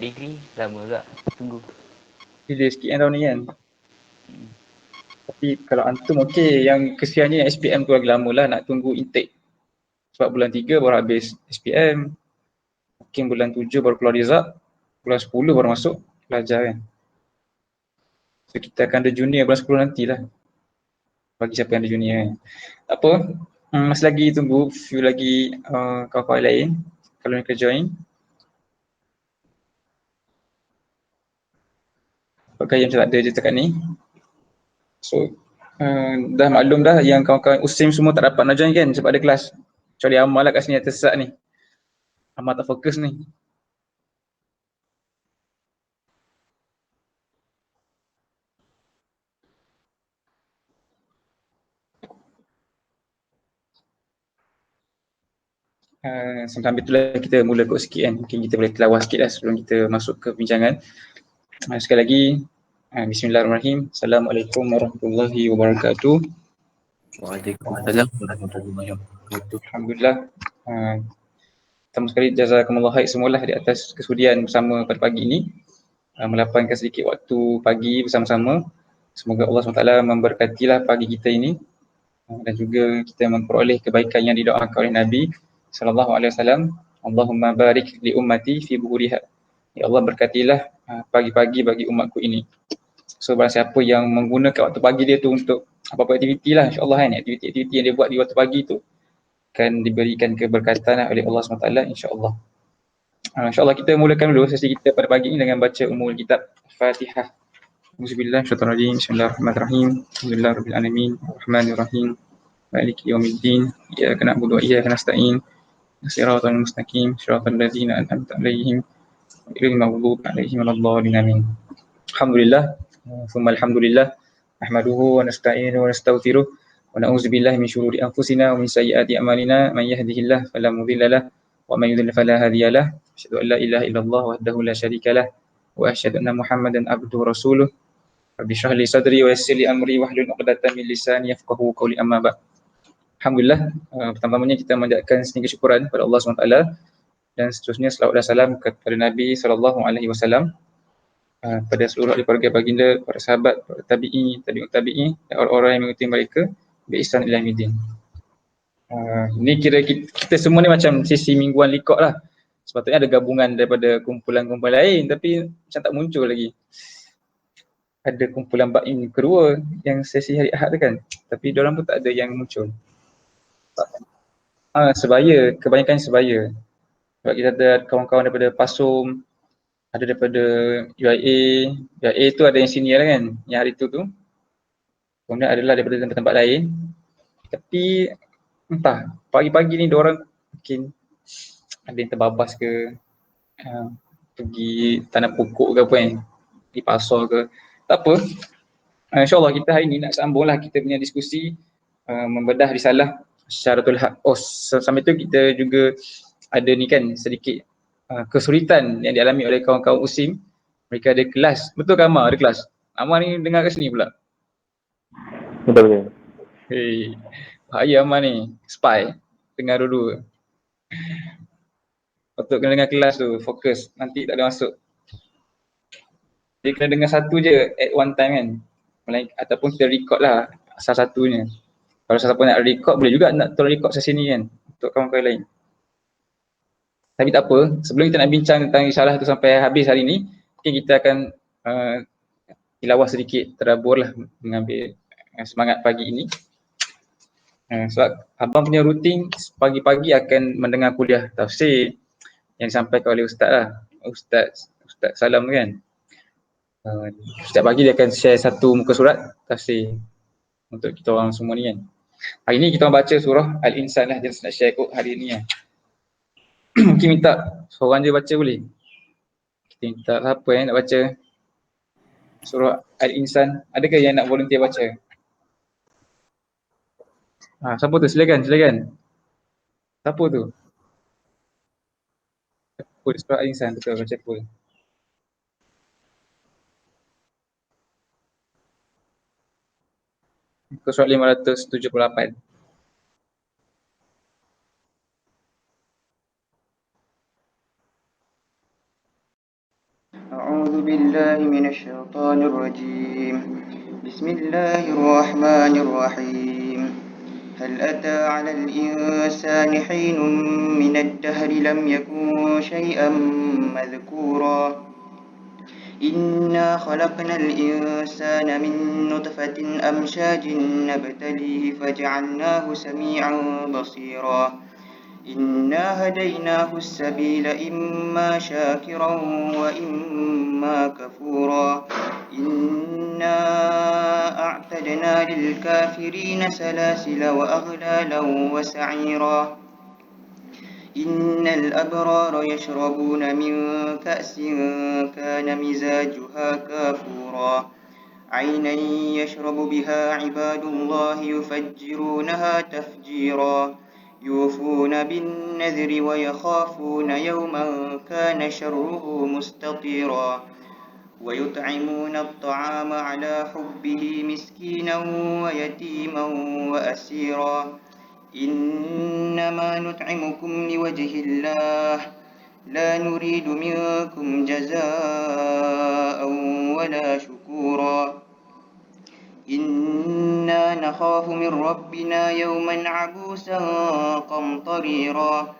degree lama juga tunggu. Delay sikit kan tahun ni kan. Tapi kalau antum okey, yang kesiannya yang SPM tu lagi lama lah nak tunggu intake. Sebab bulan 3 baru habis SPM. Mungkin bulan 7 baru keluar result. Bulan 10 baru masuk belajar kan. So kita akan ada junior bulan 10 nantilah. Bagi siapa yang ada junior kan. Tak apa. Masih lagi tunggu few lagi kawan-kawan lain kalau mereka join. Pakai yang macam tak ada je cakap ni. So dah maklum dah yang kawan-kawan USIM semua tak dapat nak join kan sebab ada kelas. Kecuali Amal lah kat sini yang tersesat ni. Amal tak fokus ni. Sambil itulah kita mula kod sikit kan. Mungkin kita boleh telawah sikit lah sebelum kita masuk ke perbincangan. Sekali lagi, Bismillahirrahmanirrahim. Assalamualaikum warahmatullahi wabarakatuh. Waalaikumsalam warahmatullahi wabarakatuh. Alhamdulillah. Pertama sekali jazakumullah khair semualah di atas kesudian bersama pada pagi ini. Melapangkan sedikit waktu pagi bersama-sama. Semoga Allah SWT memberkatilah pagi kita ini dan juga kita memperoleh kebaikan yang didoakan oleh Nabi sallallahu alaihi wasallam. Allahumma barik li ummati fi buhuriha. Ya Allah berkatilah pagi-pagi bagi umatku ini. So barang siapa yang menggunakan waktu pagi dia tu untuk apa-apa aktiviti lah, insya-Allah kan, aktiviti-aktiviti yang dia buat di waktu pagi tu akan diberikan keberkatan oleh Allah SWT, insya-Allah. InsyaAllah kita mulakan dulu sesi kita pada pagi ini dengan baca umul kitab Fatihah. Bismillahirrahmanirrahim. Bismillahirrahmanirrahim. Alhamdulillahirrahmanirrahim. Rahmanirrahim. Maliki yaumiddin. Iyyaka na'budu wa iyyaka nasta'in. Shiratal mustaqim. Shiratal ladzina an'amta 'alaihim ghairil maghdubi 'alaihim waladdallin. Amin. Alhamdulillah. Tsumma alhamdulillah. Nahmaduhu wa nasta'inuhu wa nastaghfiruh. Wa na'udzu billahi min syururi anfusina wa min sayyiati a'malina. Man yahdihillahu fala mudilla lahu wa man yudlil fala hadiya lahu. Asyhadu an la ilaha illallah wahdahu la syarika lah wa asyhadu anna Muhammadan abduhu wa rasuluh. Rabbi shrah li sadri wa yassir li amri wahlul 'uqdatam min lisani yafqahu qawli, amma ba'd. Alhamdulillah, pertama-tamanya kita memanjatkan setinggi syukuran kepada Allah SWT dan seterusnya selawat dan salam kepada Nabi SAW, pada seluruh ahli keluarga baginda, para sahabat, para tabi'i, tabi'ut tabi'i dan orang-orang yang mengikuti mereka bi ihsan ila yaumil. Ini kira kita semua ni macam sesi mingguan likok lah. Sepatutnya ada gabungan daripada kumpulan-kumpulan lain tapi macam tak muncul lagi. Ada kumpulan Baim kedua yang sesi hari Ahad tu kan, tapi diorang pun tak ada yang muncul. Sebaya, kebanyakan sebaya. Sebab kita ada kawan-kawan daripada PASUM, ada daripada UIA. UIA tu ada yang senior lah kan, yang hari tu. Kemudian adalah daripada tempat-tempat lain. Tapi entah, pagi-pagi ni diorang mungkin ada yang terbabas ke, pergi tanam pokok ke apa kan, di pasar ke. Tak apa, insyaAllah kita hari ni nak sambunglah kita punya diskusi membedah risalah Syaratul Haq. Sambil tu kita juga ada ni kan sedikit kesulitan yang dialami oleh kawan-kawan USIM. Mereka ada kelas, betul ke Amar ada kelas? Amar ni dengar kat sini pula. Betul. Hei, bahaya Amar ni, spy. Dengar dulu. Patut kena dengar kelas tu, fokus, nanti tak ada masuk. Dia kena dengar satu je at one time kan. Ataupun kita record lah salah satunya. Kalau siapa nak record boleh juga nak tolong record sesi ni kan untuk kawan-kawan lain. Tapi tak apa, sebelum kita nak bincang tentang risalah tu sampai habis hari ni, mungkin kita akan tilawah sedikit, tadabbur lah, mengambil semangat pagi ini. Sebab abang punya rutin pagi-pagi akan mendengar kuliah tafsir yang disampaikan oleh Ustaz lah, Ustaz Salam kan. Setiap pagi dia akan share satu muka surat tafsir untuk kita orang semua ni kan. Hari ni kita baca surah Al-Insan lah, dia nak share kot hari ni lah. Mungkin minta seorang je baca boleh? Kita minta siapa yang nak baca surah Al-Insan? Adakah yang nak volunteer baca? Siapa tu? Silakan. Siapa tu? Surah Al-Insan, betul, baca full. Muka surat 578. أعوذ بالله من الشيطان الرجيم. بسم الله الرحمن الرحيم. هل أتى على الإنسان حين من الدهر لم يكن شيئا مذكورا إنا خلقنا الإنسان من نطفة أمشاج نبتليه فجعلناه سميعا بصيرا إنا هديناه السبيل إما شاكرا وإما كفورا إنا أعتدنا للكافرين سلاسل وأغلالا وسعيرا إن الأبرار يشربون من كأس كان مزاجها كافورا عينا يشرب بها عباد الله يفجرونها تفجيرا يوفون بالنذر ويخافون يوما كان شره مستطيرا ويطعمون الطعام على حبه مسكينا ويتيما وأسيرا إنما نطعمكم لوجه الله لا نريد منكم جزاء ولا شكورا إنا نخاف من ربنا يوما عبوسا قمطريرا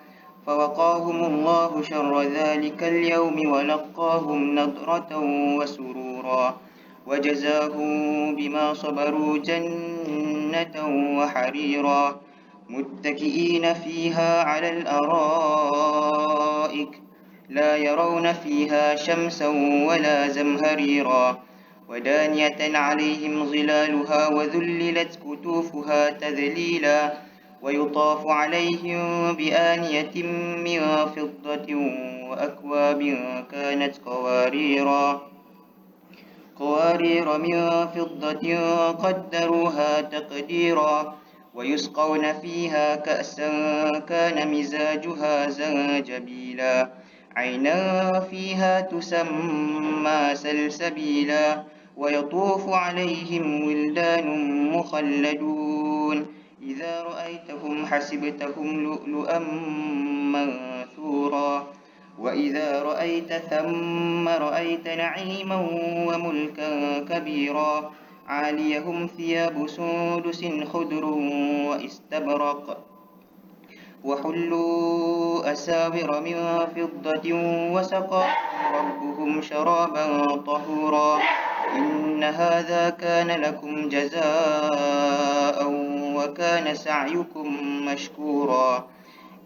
فوقاهم الله شر ذلك اليوم ولقاهم نضرة وسرورا وجزاهم بما صبروا جنة وحريرا متكئين فيها على الأرائك لا يرون فيها شمسا ولا زمهريرا ودانية عليهم ظلالها وذللت كتوفها تذليلا ويطاف عليهم بآنية من فضة وأكواب كانت قوارير من فضة قدروها تقديرا ويسقون فيها كأسا كان مزاجها زنجبيلا عينا فيها تسمى سلسبيلا ويطوف عليهم ولدان مخلدون إذا رأيتهم حسبتهم لؤلؤا منثورا وإذا رأيت ثم رأيت نعيما وملكا كبيرا عاليهم ثياب سندس خضر واستبرق وحلوا أساور من فضة وسقاهم ربهم شرابا طهورا إن هذا كان لكم جزاء وكان سعيكم مشكورا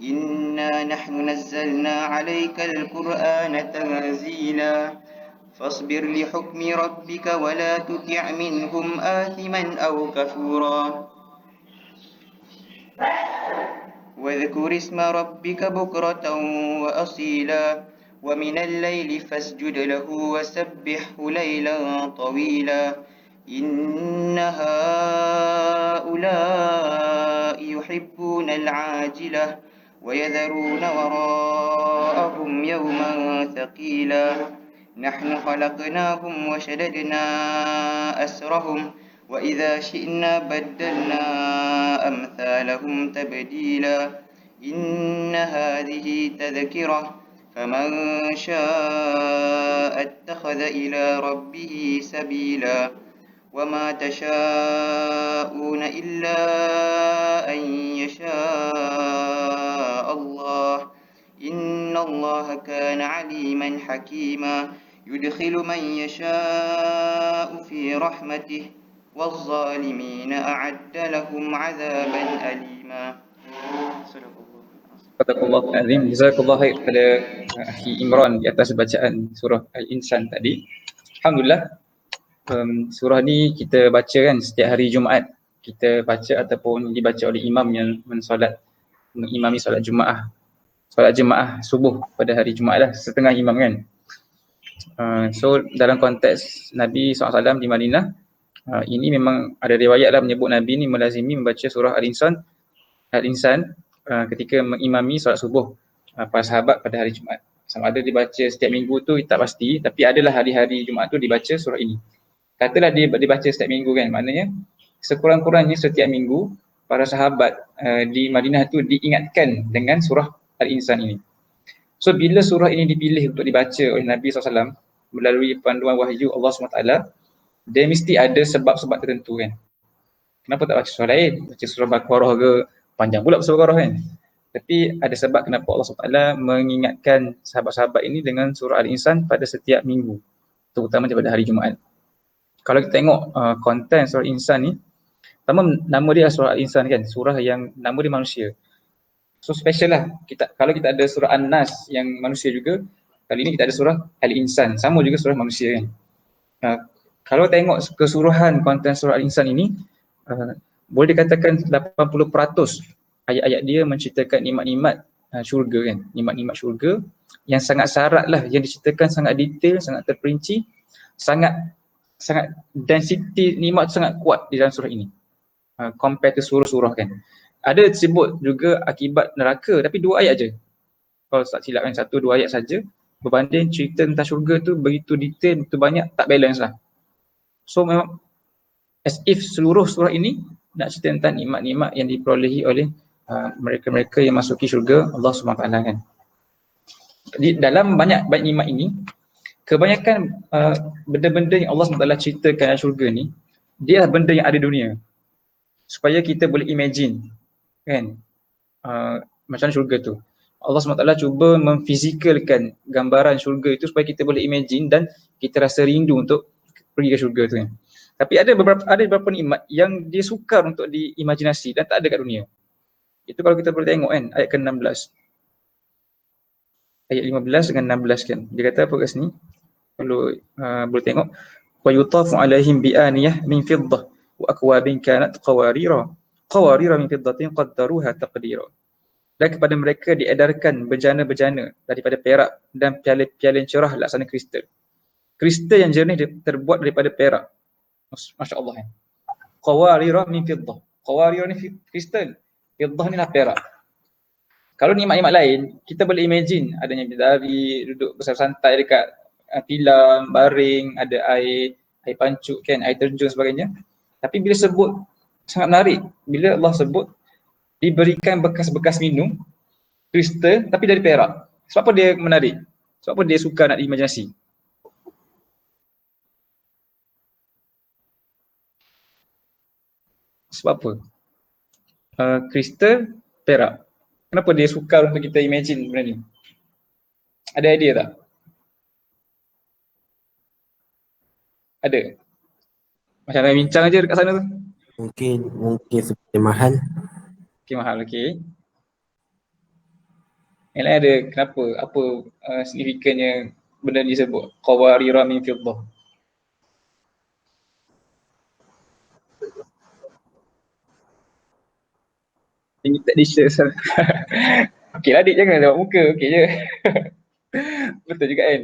إنا نحن نزلنا عليك القرآن تنزيلا فاصبر لحكم ربك ولا تطع منهم آثما أو كفورا واذكر اسم ربك بكرة وأصيلا ومن الليل فاسجد له وسبحه ليلا طويلا إن هؤلاء يحبون العاجلة ويذرون وراءهم يوما ثقيلا نحن خلقناهم وشددنا أسرهم وإذا شئنا بدلنا أمثالهم تبديلا إن هذه تذكرة فمن شاء اتخذ إلى ربه سبيلا وما تشاءون إلا أن يشاء الله إن الله كان عليما حكيما يدخل من يشاء في رحمته والظالمين أعد لهم عذابا أليما. Barakallahu azim. Jazakallahu khair kepada Akhi Imran di atas bacaan surah Al-Insan tadi. Alhamdulillah, surah ni kita baca kan setiap hari Jumaat. Kita baca ataupun dibaca oleh imam yang mengimami solat Jumaat. Solat jemaah subuh pada hari Jumaat lah, setengah imam kan. So dalam konteks Nabi SAW di Madinah, ini memang ada riwayat lah menyebut Nabi ni melazimi membaca surah Al-Insan ketika mengimami solat subuh para sahabat pada hari Jumaat. Sama ada dibaca setiap minggu tu tak pasti, tapi adalah hari-hari Jumaat tu dibaca surah ini. Katalah dia dibaca setiap minggu kan, maknanya sekurang-kurangnya setiap minggu para sahabat di Madinah tu diingatkan dengan surah Al-Insan ini. So bila surah ini dipilih untuk dibaca oleh Nabi SAW, melalui panduan wahyu Allah SWT, dia mesti ada sebab-sebab tertentu kan. Kenapa tak baca surah lain? Baca surah Baqarah ke, panjang pula surah Baqarah kan. Tapi ada sebab kenapa Allah SWT mengingatkan sahabat-sahabat ini dengan surah Al-Insan pada setiap minggu, terutama pada hari Jumaat. Kalau kita tengok konten surah Al-Insan ni, pertama nama dia surah Al-Insan kan, surah yang nama dia manusia. So special lah. Kalau kita ada surah An-Nas yang manusia juga, kali ni kita ada surah Al-Insan, sama juga surah manusia kan. Kalau tengok keseluruhan konten surah Al-Insan ini, boleh dikatakan 80% ayat-ayat dia menceritakan nikmat-nikmat syurga kan, nikmat-nikmat syurga yang sangat syarat lah, yang diceritakan sangat detail, sangat terperinci, sangat density nikmat sangat kuat di dalam surah ini. Compare to surah-surah kan. Ada disebut juga akibat neraka, tapi 2 ayat je. Kalau tak silap kan, 1-2 ayat saja, berbanding cerita tentang syurga tu begitu detail, begitu banyak, tak balance lah. So memang as if seluruh surah ini nak cerita tentang nikmat-nikmat yang diperolehi oleh mereka-mereka yang masuki syurga Allah SWT kan. Di dalam banyak nikmat ini, kebanyakan benda-benda yang Allah SWT ceritakan dalam syurga ni, dia benda yang ada di dunia, supaya kita boleh imagine kan, macam mana syurga tu. Allah SWT cuba memfizikalkan gambaran syurga itu supaya kita boleh imagine dan kita rasa rindu untuk pergi ke syurga tu kan. Tapi ada beberapa nikmat yang dia sukar untuk diimajinasi dan tak ada kat dunia. Itu kalau kita boleh tengok kan, ayat ke-16. Ayat 15 dengan 16 kan. Dia kata apa kat sini? Kalau boleh tengok, wa yutafu alaihim bi aniyah min fiddah wa akwabin kanat qawarira min fiddatin qaddaruha taqdira. Dan kepada mereka diedarkan bejana-bejana daripada perak dan piala-piala yang cerah laksana kristal. Kristal yang jernih terbuat daripada perak. Masya Allah kan. Qawarira min fiddah. Qawarira ni kristal. Fiddah ni lah perak. Kalau nikmat-nikmat lain, kita boleh imagine adanya bidadari, duduk bersantai dekat tilam, baring, ada air pancuk kan, air terjun sebagainya. Tapi bila sebut, sangat menarik. Bila Allah sebut, diberikan bekas-bekas minum, kristal tapi dari perak. Sebab apa dia menarik? Sebab apa dia suka nak diimajinasi? Sebab apa? Kristal, perak. Kenapa dia sukar untuk kita imagine benda ni? Ada idea tak? Ada? Macam nak bincang aja dekat sana tu. Mungkin seperti mahal. Okay, mahal, okay. Yang lain ada kenapa? Apa signifikannya benda ni disebut? Qawarira min fiddah. Limited dishes. Okey lah adik, jangan tengok muka, okey je. Betul juga kan.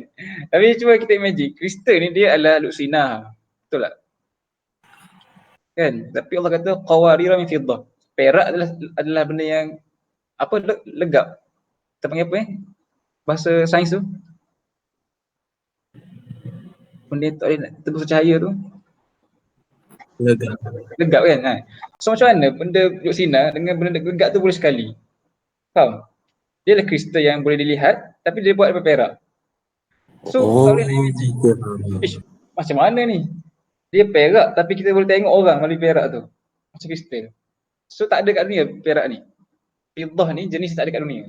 Tapi cuba kita imagine, kristal ni dia adalah luksina. Betul tak? Kan? Tapi Allah kata qawarira min fiddah. Perak adalah benda yang apa, legap. Kita panggil apa bahasa sains tu? Benda tak boleh tembus cahaya tu. Legap kan? So macam mana benda luksina dengan benda legap tu boleh sekali? Faham? Dia adalah kristal yang boleh dilihat tapi dia buat daripada perak. So tak boleh nak imagine. Macam mana ni? Dia perak tapi kita boleh tengok orang melalui perak tu. Macam kristal. So tak ada kat dunia perak ni. Fiddah ni jenis tak ada kat dunia.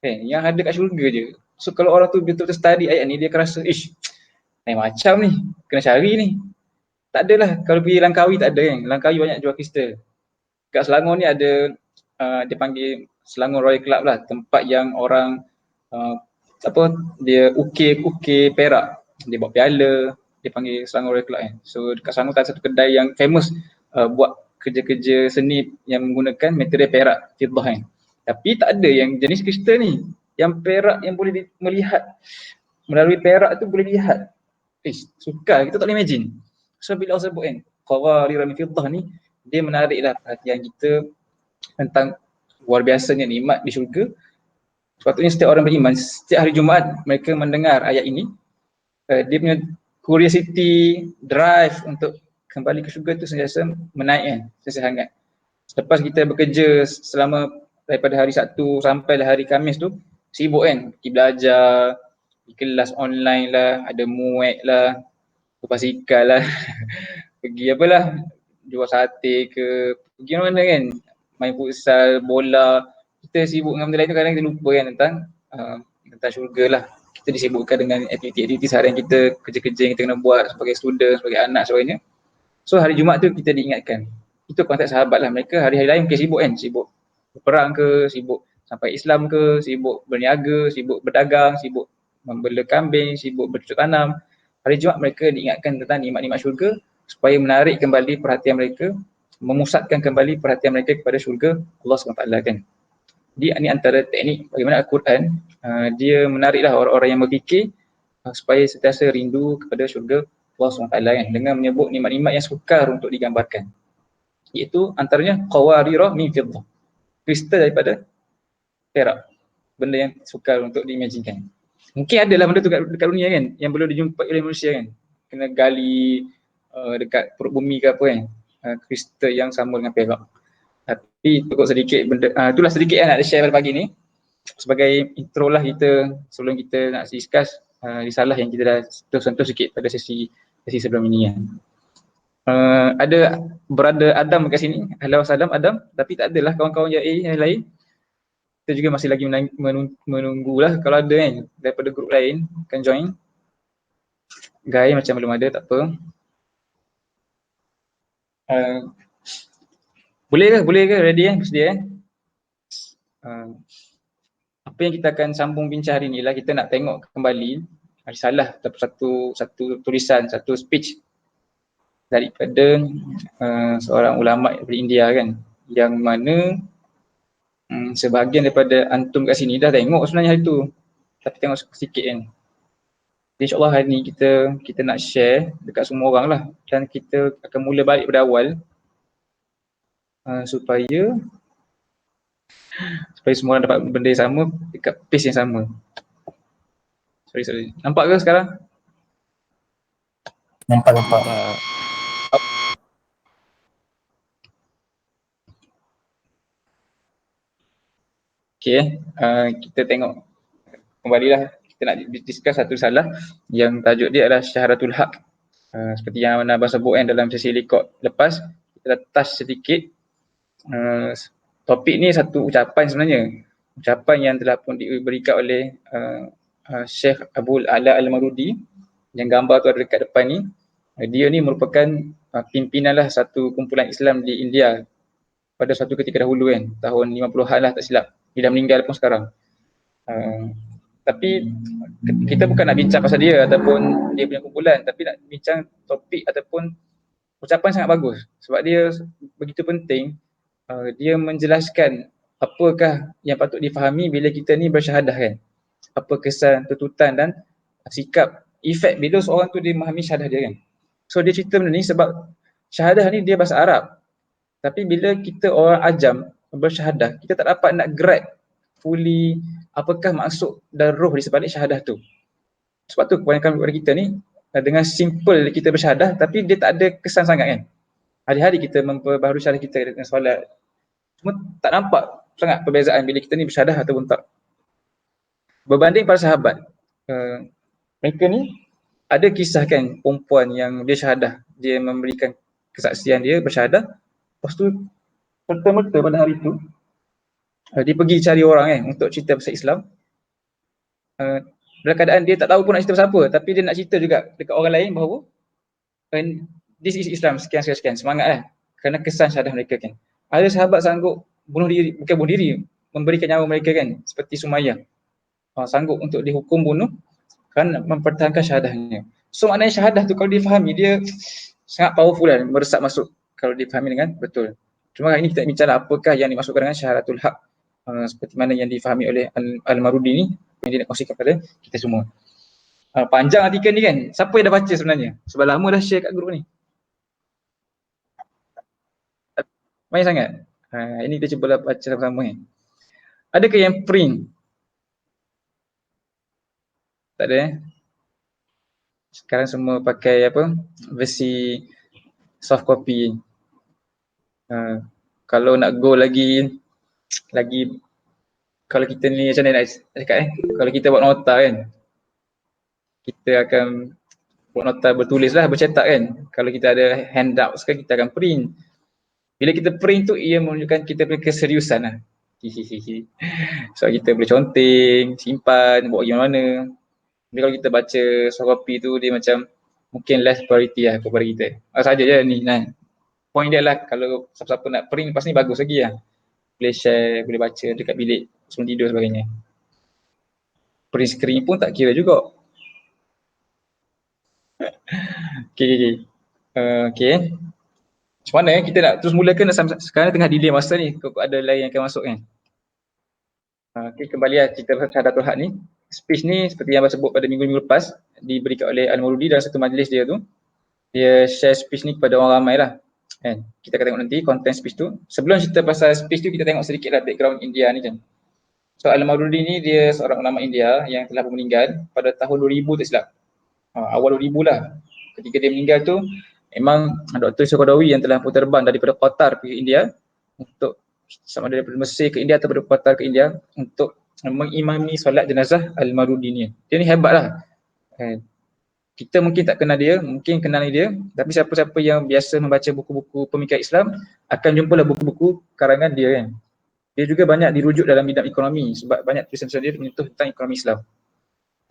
Yang ada kat syurga je. So kalau orang tu betul-betul study ayat ni, dia akan rasa, lain macam ni, kena cari ni. Tak adalah, kalau pergi Langkawi tak ada kan. Langkawi banyak jual kristal. Kat Selangor ni ada, dia panggil Selangor Royal Club lah, tempat yang orang dia ukir perak. Dia buat piala, dia panggil Selangor Royal Club kan. So dekat Selangor ada satu kedai yang famous buat kerja-kerja seni yang menggunakan material perak, fiddah kan. Tapi tak ada yang jenis kristal ni. Yang perak yang boleh melihat, melalui perak tu boleh lihat. Sukar, kita tak boleh imagine. So bila Allah sebut kan, qawarira min fiddah ni, dia menariklah perhatian kita tentang luar biasanya nikmat di syurga. Sepatutnya setiap orang beriman, setiap hari Jumaat mereka mendengar ayat ini, dia punya curiosity, drive untuk kembali ke syurga tu sentiasa menaik kan, sentiasa hangat. Selepas kita bekerja selama daripada hari Sabtu sampai hari Khamis tu, sibuk kan, pergi belajar, Di kelas online lah, ada muek lah, basikal lah, pergi apalah, jual sate ke, pergi mana kan, main futsal, bola. Kita sibuk dengan benda lain tu kadang kita lupa kan tentang syurga lah. Kita disibukkan dengan aktiviti-aktiviti seharian kita, kerja-kerja yang kita kena buat sebagai student, sebagai anak sebagainya. So hari Jumaat tu kita diingatkan. Itu konteks sahabat lah, mereka hari-hari lain mungkin sibuk kan, sibuk berperang ke, sibuk sampai Islam ke, sibuk berniaga, sibuk berdagang, sibuk membela kambing, sibuk bercocok tanam. Hari Jumaat mereka diingatkan tentang nikmat-nikmat syurga supaya menarik kembali perhatian mereka, memusatkan kembali perhatian mereka kepada syurga Allah SWT kan. Jadi ini antara teknik bagaimana Al-Quran dia menariklah orang-orang yang berfikir supaya sentiasa rindu kepada syurga Allah SWT kan, dengan menyebut nikmat-nikmat yang sukar untuk digambarkan. Iaitu antaranya qawarira min fiddah, kristal daripada perak, benda yang sukar untuk diimajinkan. Mungkin adalah benda tu dekat dunia kan, yang belum dijumpai oleh manusia kan. Kena gali dekat perut bumi ke apa kan, kristal yang sama dengan perak. Tapi cukup sedikit benda, itulah sedikit yang nak share pada pagi ni. Sebagai intro lah kita, sebelum kita nak discuss risalah yang kita dah sentuh sikit pada sesi sebelum ini kan. Ada berada Adam kat sini, halo Adam, tapi tak adalah kawan-kawan yang lain. Kita juga masih lagi menunggulah, kalau ada kan daripada grup lain akan join. Guy macam belum ada, tak apa. Boleh ke? Ready bersedia apa yang kita akan sambung bincang hari ni lah, kita nak tengok kembali risalah ataupun satu tulisan, satu speech daripada seorang ulama dari India kan, yang mana sebahagian daripada antum kat sini dah tengok sebenarnya hari tu, tapi tengok sikit kan. InsyaAllah hari ni kita nak share dekat semua orang lah, dan kita akan mula balik pada awal supaya semua orang dapat benda yang sama dekat pace yang sama. Sorry. Nampak ke sekarang? Nampak. Okay, kita tengok kembalilah, kita nak discuss satu risalah yang tajuk dia adalah Syahratul Haq. Seperti yang Mana Abang sebut kan dalam sesi rekod lepas, kita dah touch sedikit. Topik ni satu ucapan sebenarnya, ucapan yang telah pun diberikan oleh Syekh Abul A'la Al-Marudi, yang gambar tu ada dekat depan ni. Dia ni merupakan pimpinan lah satu kumpulan Islam di India pada suatu ketika dahulu kan, tahun 50-an lah tak silap. Dia dah meninggal pun sekarang. Tapi kita bukan nak bincang pasal dia ataupun dia punya kumpulan, tapi nak bincang topik ataupun ucapan sangat bagus sebab dia begitu penting. Dia menjelaskan apakah yang patut difahami bila kita ni bersyahadah kan, apa kesan, tuntutan dan sikap, efek bila seorang tu dia memahami syahadah dia kan. So dia cerita benda ni sebab syahadah ni dia bahasa Arab, tapi bila kita orang ajam bersyahadah, kita tak dapat nak grab fully apakah maksud dan roh di sebalik syahadah tu. Sebab tu kebanyakan kepada kita ni dengan simple kita bersyahadah, tapi dia tak ada kesan sangat kan. Hari-hari kita memperbaharui syahadah kita dengan solat, cuma tak nampak sangat perbezaan bila kita ni bersyahadah ataupun tak. Berbanding para sahabat, mereka ni ada kisah kan perempuan yang dia syahadah, dia memberikan kesaksian dia bersyahadah, lepas tu serta-merta pada hari tu dia pergi cari orang kan untuk cerita pasal Islam. Dalam keadaan dia tak tahu pun nak cerita pasal apa, tapi dia nak cerita juga dekat orang lain bahawa this is Islam, sekian, semangat lah, kerana kesan syahadah mereka kan. Ada sahabat sanggup bunuh diri, bukan bunuh diri, memberikan nyawa mereka kan, seperti Sumayyah, sanggup untuk dihukum bunuh kerana mempertahankan syahadahnya. So maknanya syahadah tu kalau difahami, dia sangat powerful kan, meresap masuk kalau difahami dengan betul. Cuma hari ini kita bincang apakah yang dimaksudkan dengan syahadatul haq, seperti mana yang difahami oleh Al-Marudi ni, yang dia nak kongsikan kepada kita semua. Panjang artikel ni kan, siapa yang dah baca sebenarnya? Sebab lama dah share kat grup ni. Banyak sangat. Ini kita cuba baca sama-sama ni. Adakah yang print? Tak ada Sekarang semua pakai apa? Versi soft copy. Kalau nak go lagi kalau kita ni macam mana nak cakap kalau kita buat nota kan, kita akan buat nota bertulis lah, bercetak kan. Kalau kita ada handouts kan, kita akan print. Bila kita print tu, ia menunjukkan kita punya keseriusan lah. Hihihi. So kita boleh conteng, simpan, bawa pergi mana. Tapi kalau kita baca soft copy tu, dia macam mungkin less priority lah kepada kita. Saja je ni. Nah. Point dia lah, kalau siapa-siapa nak print lepas ni bagus lagi lah. Boleh share, boleh baca dekat bilik sebelum tidur sebagainya. Print screen pun tak kira juga. Okay. Okay. Macam mana kita nak terus mulakan sekarang tengah delay masa ni, kalau ada lain yang akan masuk kan. Okay, kembali lah cerita Syahadatul Haq ni. Speech ni seperti yang abang sebut pada minggu-minggu lepas, diberikan oleh Al-Maududi dalam satu majlis dia tu. Dia share speech ni kepada orang ramai lah. Kan? Kita akan tengok nanti konten speech tu. Sebelum cerita pasal speech tu, kita tengok sedikit lah background India ni kan. So Al-Maududi ni dia seorang ulama India yang telah meninggal pada tahun 2000 tak silap. Awal 2000 lah. Ketika dia meninggal tu, memang Dr. Yusuf Qaradawi yang telah terbang daripada Qatar ke India untuk sama ada daripada Mesir ke India atau daripada Qatar ke India untuk mengimami solat jenazah Al-Maududi ni. Dia ni hebat lah. Kita mungkin tak kenal dia, mungkin kenal dia, tapi siapa-siapa yang biasa membaca buku-buku pemikiran Islam akan jumpalah buku-buku karangan dia kan. Dia juga banyak dirujuk dalam bidang ekonomi sebab banyak tulisan-tulisan dia menyentuh tentang ekonomi Islam.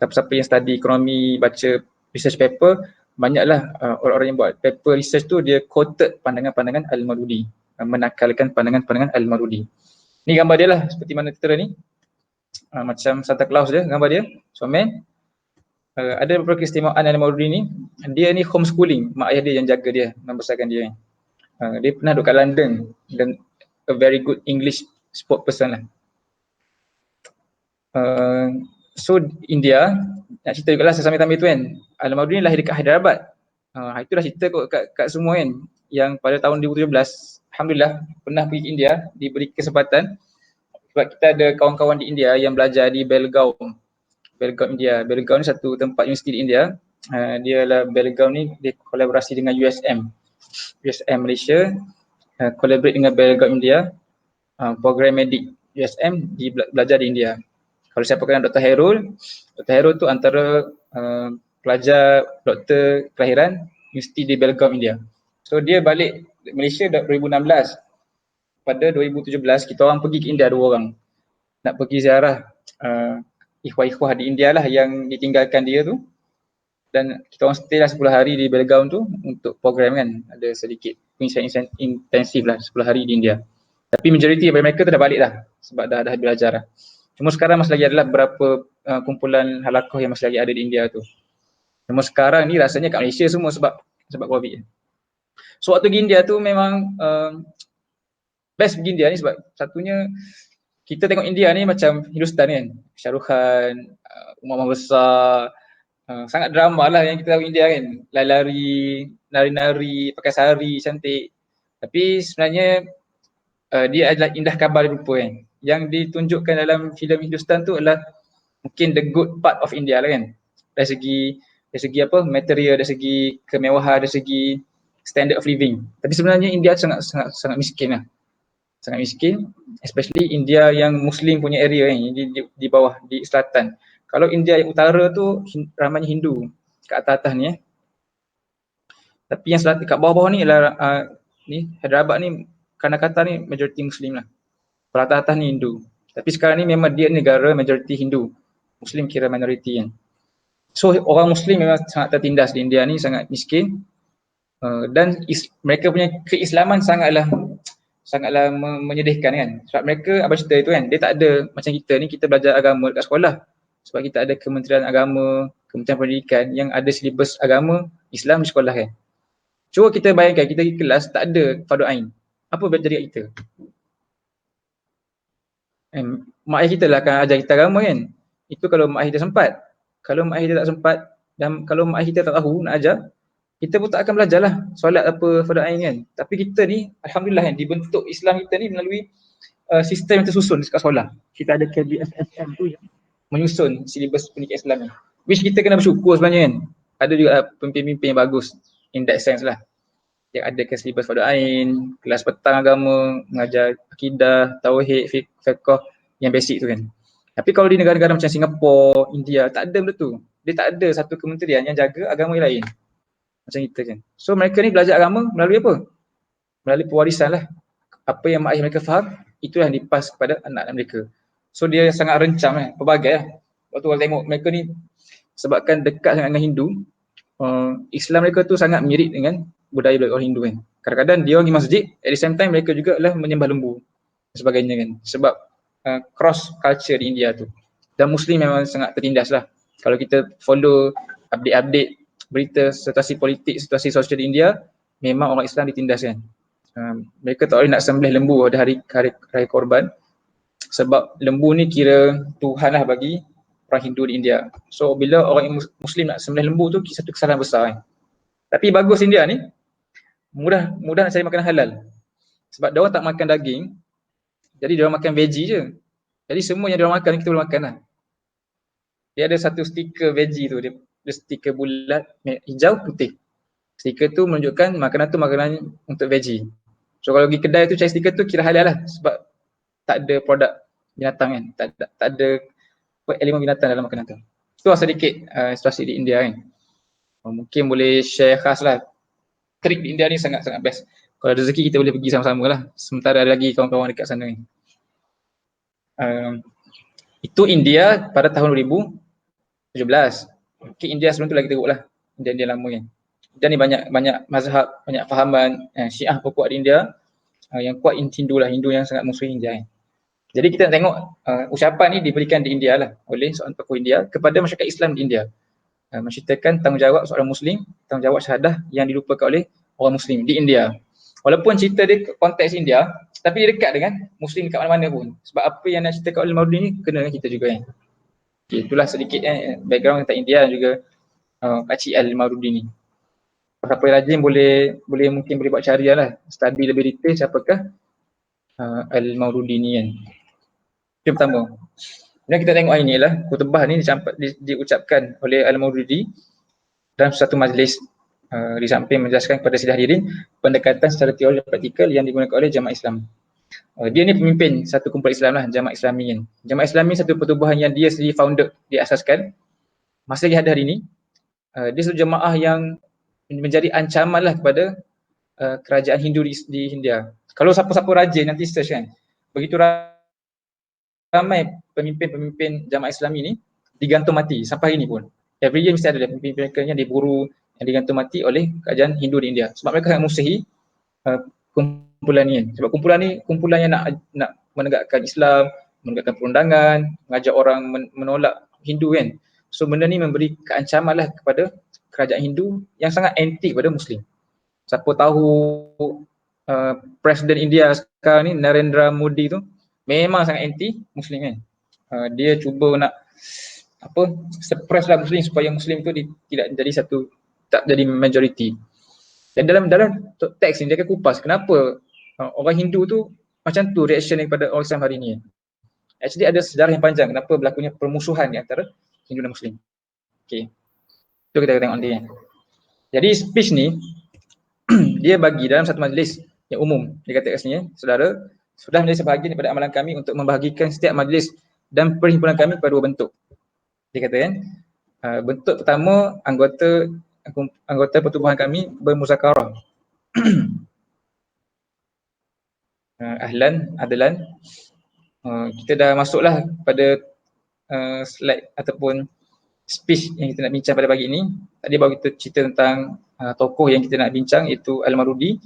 Siapa-siapa yang study ekonomi, baca research paper, banyaklah orang-orang yang buat paper research tu dia quoted pandangan-pandangan Al-Maududi, menakalkan pandangan-pandangan Al-Maududi. Ni gambar dia lah seperti mana tertera ni. Macam Santa Claus dia, gambar dia, suami. Ada beberapa keistimewaan Al-Maududi ni. Dia ni homeschooling, mak ayah dia yang jaga dia, membesarkan dia. Dia pernah duduk kat London dan a very good English spokesperson lah. So India, nak cerita juga lah sesambil-sambil tu kan. Al-Maududi lahir dekat Hyderabad. Itulah cerita kat semua kan. Yang pada tahun 2017, Alhamdulillah pernah pergi ke India, diberi kesempatan. Sebab kita ada kawan-kawan di India yang belajar di Belgaum India. Belgaum ni satu tempat universiti di India. Dia lah Belgaum ni dia kolaborasi dengan USM Malaysia, collaborate dengan Belgaum India, program medik USM belajar di India. Kalau siapa kenal Dr. Hairul tu antara pelajar doktor kelahiran universiti di Belgaum India. So dia balik Malaysia 2016. Pada 2017 kita orang pergi ke India 2 orang. Nak pergi ziarah ikhwah-ikhwah di India lah yang ditinggalkan dia tu. Dan kita orang stay lah 10 hari di Belgaum tu untuk program kan. Ada sedikit penginsian intensif lah 10 hari di India. Tapi majoriti daripada mereka tu dah balik dah sebab dah belajar lah. Cuma sekarang masih lagi adalah beberapa kumpulan halaqah yang masih lagi ada di India tu. Cuma sekarang ni rasanya kat Malaysia semua sebab COVID. So waktu pergi India tu memang best pergi India ni sebab satunya kita tengok India ni macam Hindustan kan. Shah Rukh Khan, rumah besar, sangat drama lah yang kita tahu India kan. Lari-lari, nari-nari, pakai sari, cantik. Tapi sebenarnya dia adalah indah kabar rupa kan. Yang ditunjukkan dalam filem Hindustan tu adalah mungkin the good part of India lah kan. Dari segi apa, material, dari segi kemewahan, dari segi standard of living. Tapi sebenarnya India sangat miskin lah. Sangat miskin, especially India yang Muslim punya area kan, di bawah, di selatan. Kalau India yang utara tu ramainya Hindu kat atas ni Tapi yang selatan kat bawah-bawah ni ialah ni Hyderabad ni, Karnataka ni majoriti Muslim lah. Kalau atas ni Hindu. Tapi sekarang ni memang dia negara majoriti Hindu. Muslim kira minoriti kan. So orang Muslim memang sangat tertindas di India ni, sangat miskin. Dan mereka punya keislaman sangatlah menyedihkan kan. Sebab mereka, abang cerita itu kan, dia tak ada macam kita ni, kita belajar agama dekat sekolah. Sebab kita ada Kementerian Agama, Kementerian Pendidikan yang ada silibus agama Islam di sekolah kan. Cuba kita bayangkan kita pergi kelas tak ada fardu ain. Apa jadi kat kita? Mak ayah kita lah akan ajar kita agama kan. Itu kalau mak ayah kita sempat. Kalau mak ayah kita tak sempat dan kalau mak ayah kita tak tahu nak ajar, kita pun tak akan belajar lah solat apa fardu ain kan. Tapi kita ni alhamdulillah kan, dibentuk Islam kita ni melalui sistem yang tersusun dekat sekolah. Kita ada KBSSM tu yang menyusun silibus pendidikan Islam ni. Which kita kena bersyukur sebenarnya kan. Ada juga pemimpin-pemimpin yang bagus in that sense lah. Yang ada ke silibus fardu ain, kelas petang agama, mengajar akidah, tauhid, fiqh yang basic tu kan. Tapi kalau di negara-negara macam Singapura, India, tak ada benda tu. Dia tak ada satu kementerian yang jaga agama yang lain. Macam kita kan. So mereka ni belajar agama melalui apa? Melalui pewarisan lah. Apa yang mak ayah mereka faham, itulah yang dipas kepada anak-anak mereka. So dia sangat rencam pelbagai lah. Waktu kalau tengok mereka ni sebabkan dekat sangat dengan Hindu, Islam mereka tu sangat mirip dengan budaya orang Hindu kan. Kadang-kadang dia pergi masjid, at the same time mereka juga lah menyembah lembu dan sebagainya kan. Sebab cross culture di India tu. Dan Muslim memang sangat tertindas lah. Kalau kita follow update-update berita situasi politik, situasi sosial di India, memang orang Islam ditindas kan. Mereka tak boleh nak sembelih lembu pada hari korban sebab lembu ni kira Tuhan lah bagi orang Hindu di India. So bila orang Muslim nak sembelih lembu tu satu kesalahan besar kan. Tapi bagus India ni mudah nak cari makanan halal. Sebab dia orang tak makan daging, jadi dia orang makan veggie je. Jadi semua yang dia orang makan kita boleh makan lah. Dia ada satu stiker veggie tu, dia stiker bulat hijau putih. Stiker tu menunjukkan makanan tu makanan untuk veggie. So kalau pergi kedai tu cari stiker tu kira halal lah sebab tak ada produk binatang kan. Tak ada elemen binatang dalam makanan tu. Itu sedikit situasi di India kan. Mungkin boleh share khas lah. Trik di India ni sangat-sangat best. Kalau rezeki kita boleh pergi sama-sama lah. Sementara ada lagi kawan-kawan dekat sana ni. Itu India pada tahun 2017. Okay, India sebelum tu lagi teruk lah. India lama kan. Dan ni banyak mazhab, banyak fahaman. Syiah pun kuat di India. Yang kuat Hindu lah, Hindu yang sangat musuh India kan. Jadi kita nak tengok ucapan ni diberikan di India lah oleh seorang tokoh India kepada masyarakat Islam di India. Menceritakan tanggungjawab seorang Muslim, tanggungjawab syahadah yang dilupakan oleh orang Muslim di India. Walaupun cerita dia konteks India, tapi dia dekat dengan Muslim dekat mana-mana pun. Sebab apa yang nak ceritakan oleh Maududi ni kena dengan kita juga kan. Okay, itulah sedikit background tentang India dan juga Pakcik Al-Maududi ni. Siapa yang rajin mungkin boleh buat carian lah, study lebih detail siapakah Al-Maududi ni kan. Itu yang pertama. Dan kita tengok hari ni lah, khutbah ni diucapkan oleh Al-Maududi dalam satu majlis di samping menjelaskan kepada sidang hadirin pendekatan secara teori dan praktikal yang digunakan oleh Jamaah Islam. Dia ni pemimpin satu kumpulan Islam lah, Jamaah Islami kan. Jamaah Islami satu pertubuhan yang dia sendiri founder, diasaskan. Masa lagi ada hari ni, dia satu jemaah yang menjadi ancaman lah kepada kerajaan Hindu di India. Kalau siapa-siapa rajin nanti search kan, begitu ramai pemimpin Jamaah Islami ni digantung mati sampai hari ni pun. Every year mesti ada pemimpin mereka yang diburu, yang digantung mati oleh kerajaan Hindu di India. Sebab mereka sangat musuhi kumpulan ni kan. Sebab kumpulan ni kumpulan yang nak menegakkan Islam, menegakkan perundangan, mengajak orang menolak Hindu kan. So benda ni memberi keancaman lah kepada kerajaan Hindu yang sangat anti pada Muslim. Siapa tahu Presiden India sekarang ni Narendra Modi tu memang sangat anti Muslim kan. Dia cuba nak suppress lah Muslim supaya Muslim tu tidak jadi majority. Dan dalam teks ni dia akan kupas kenapa orang Hindu tu macam tu reaction daripada orang Islam hari ni. Actually ada sejarah yang panjang kenapa berlakunya permusuhan di antara Hindu dan Muslim. Okay. Itu kita tengok nanti kan. Jadi speech ni dia bagi dalam satu majlis yang umum. Dia kata kat sini, saudara, sudah menjadi sebahagian daripada amalan kami untuk membahagikan setiap majlis dan perhimpunan kami pada dua bentuk. Dia kata kan, bentuk pertama anggota pertubuhan kami bermuzakarah. Ahlan, adlan. Kita dah masuklah pada slide ataupun speech yang kita nak bincang pada pagi ini. Tadi baru kita cerita tentang tokoh yang kita nak bincang iaitu Al-Maududi.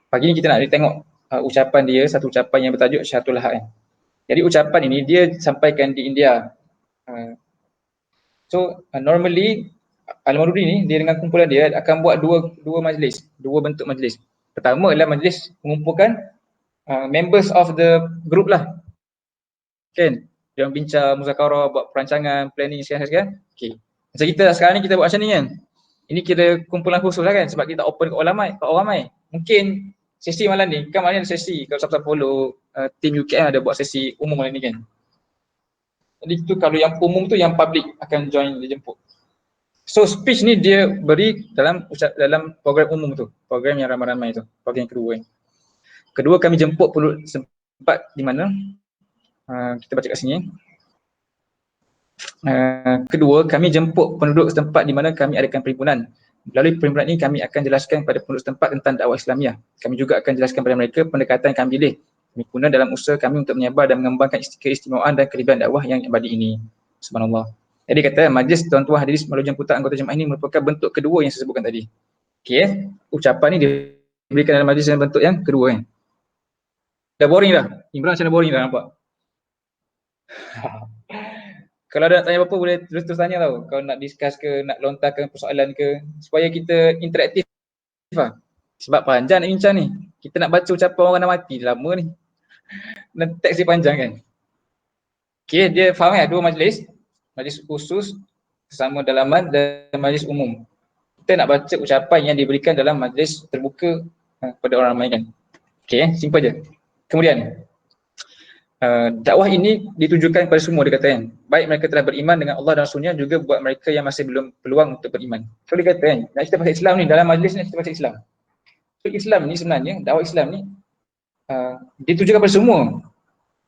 Pagi ni kita nak tengok ucapan dia, satu ucapan yang bertajuk Syaratul Lahad. Jadi ucapan ini dia sampaikan di India. Normally Al-Maududi ni dia dengan kumpulan dia akan buat dua majlis, dua bentuk majlis. Pertama adalah majlis mengumpulkan members of the group lah. Kan? Dia bincang, muzakarah, buat perancangan, planning sekian-sekian. Okay. Macam kita sekarang ni kita buat macam ni kan. Ini kira kumpulan khusus lah kan sebab kita open ke orang ramai. Mungkin sesi malam ni, kan malam ni ada sesi. Kalau siapa-siapa follow team UKM ada buat sesi umum malam ni kan. Jadi tu kalau yang umum tu yang public akan join dijemput. So speech ni dia beri dalam program umum tu. Program yang ramai-ramai tu. Program yang kedua kan. Kedua kami jemput perlu sempat di mana? Kita baca kat sini. Kedua, kami jemput penduduk setempat di mana kami adakan perhimpunan. Melalui perhimpunan ini kami akan jelaskan kepada penduduk setempat tentang dakwah Islamiah. Kami juga akan jelaskan kepada mereka pendekatan yang kami pilih. Kami guna dalam usaha kami untuk menyebar dan mengembangkan keistimewaan dan kelebihan dakwah yang abadi ini. Subhanallah. Jadi kata majlis tuan-tuan hadirin melalui jemputan anggota jemaah ini merupakan bentuk kedua yang saya sebutkan tadi. Okey, ucapan ni diberikan dalam majlis dalam bentuk yang kedua kan. Dah boring dah. Imran macam dah boring dah nampak. Kalau ada nak tanya apa-apa boleh terus tanya tau. Kalau nak discuss ke, nak lontarkan persoalan ke, supaya kita interaktif lah. Sebab panjang nak bincang ni. Kita nak baca ucapan orang dah mati lama ni. Dan teks dia panjang kan. Okey, dia faham kan? Dua majlis. Majlis khusus sesama dalaman dan majlis umum. Kita nak baca ucapan yang diberikan dalam majlis terbuka kepada orang ramai kan. Okey, simple je. Kemudian dakwah ini ditujukan kepada semua, dia kata kan. Baik mereka telah beriman dengan Allah dan Rasulnya, juga buat mereka yang masih belum peluang untuk beriman. So dia kata kan, nak cerita pasal Islam ni, dalam majlis ni kita pasal Islam. So Islam ni sebenarnya, dakwah Islam ni ditujukan kepada semua.